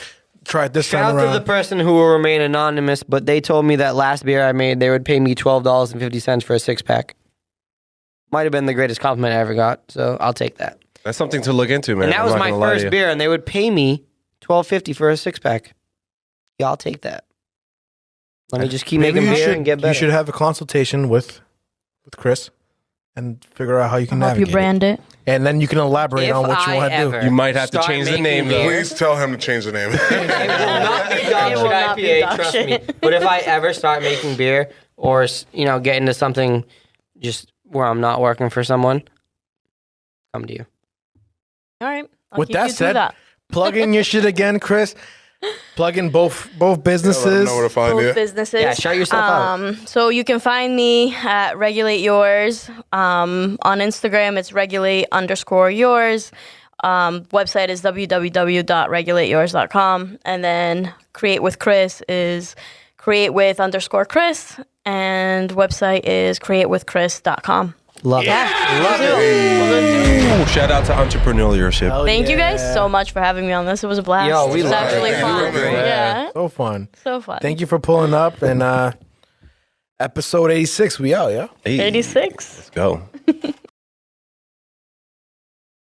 try it this Shout time out around. to the person who will remain anonymous, but they told me that last beer I made, they would pay me $12.50 for a 6-pack. Might have been the greatest compliment I ever got, so I'll take that. That's something to look into, man. And that I'm was not my gonna lie to first you. beer, and they would pay me $12.50 for a 6-pack. Yeah, I'll take that. Let me just keep Maybe making you beer should, and get better. you should have a consultation with Chris and figure out how you can I'll help you navigate brand it. And then you can elaborate If on what you I want to do. ever You might have to start change the making name, though. beer, Please tell him to change the name. It will not be dog It shit will not be IPA, dog trust shit. me. But if I ever start making beer or get into something just where I'm not working for someone, come to you. All right. I'll With keep that you to said, that. Plug in your shit again, Chris. Plug in both Let him businesses. know where to find Both you. businesses. Yeah, shout yourself out. So you can find me at Regulate Yours. On Instagram, it's regulate_yours. Website is www.regulateyours.com. And then Create with Chris is createwith_Chris. And website is createwithchris.com. Love it. Love it. Ooh, shout out to entrepreneurship. Thank you guys so much for having me on this. It was a blast. Yo, we it was love actually it. fun. You were great. Yeah. So fun. So fun. Thank you for pulling up. And episode 86, we out, yeah? Hey, 86. let's go.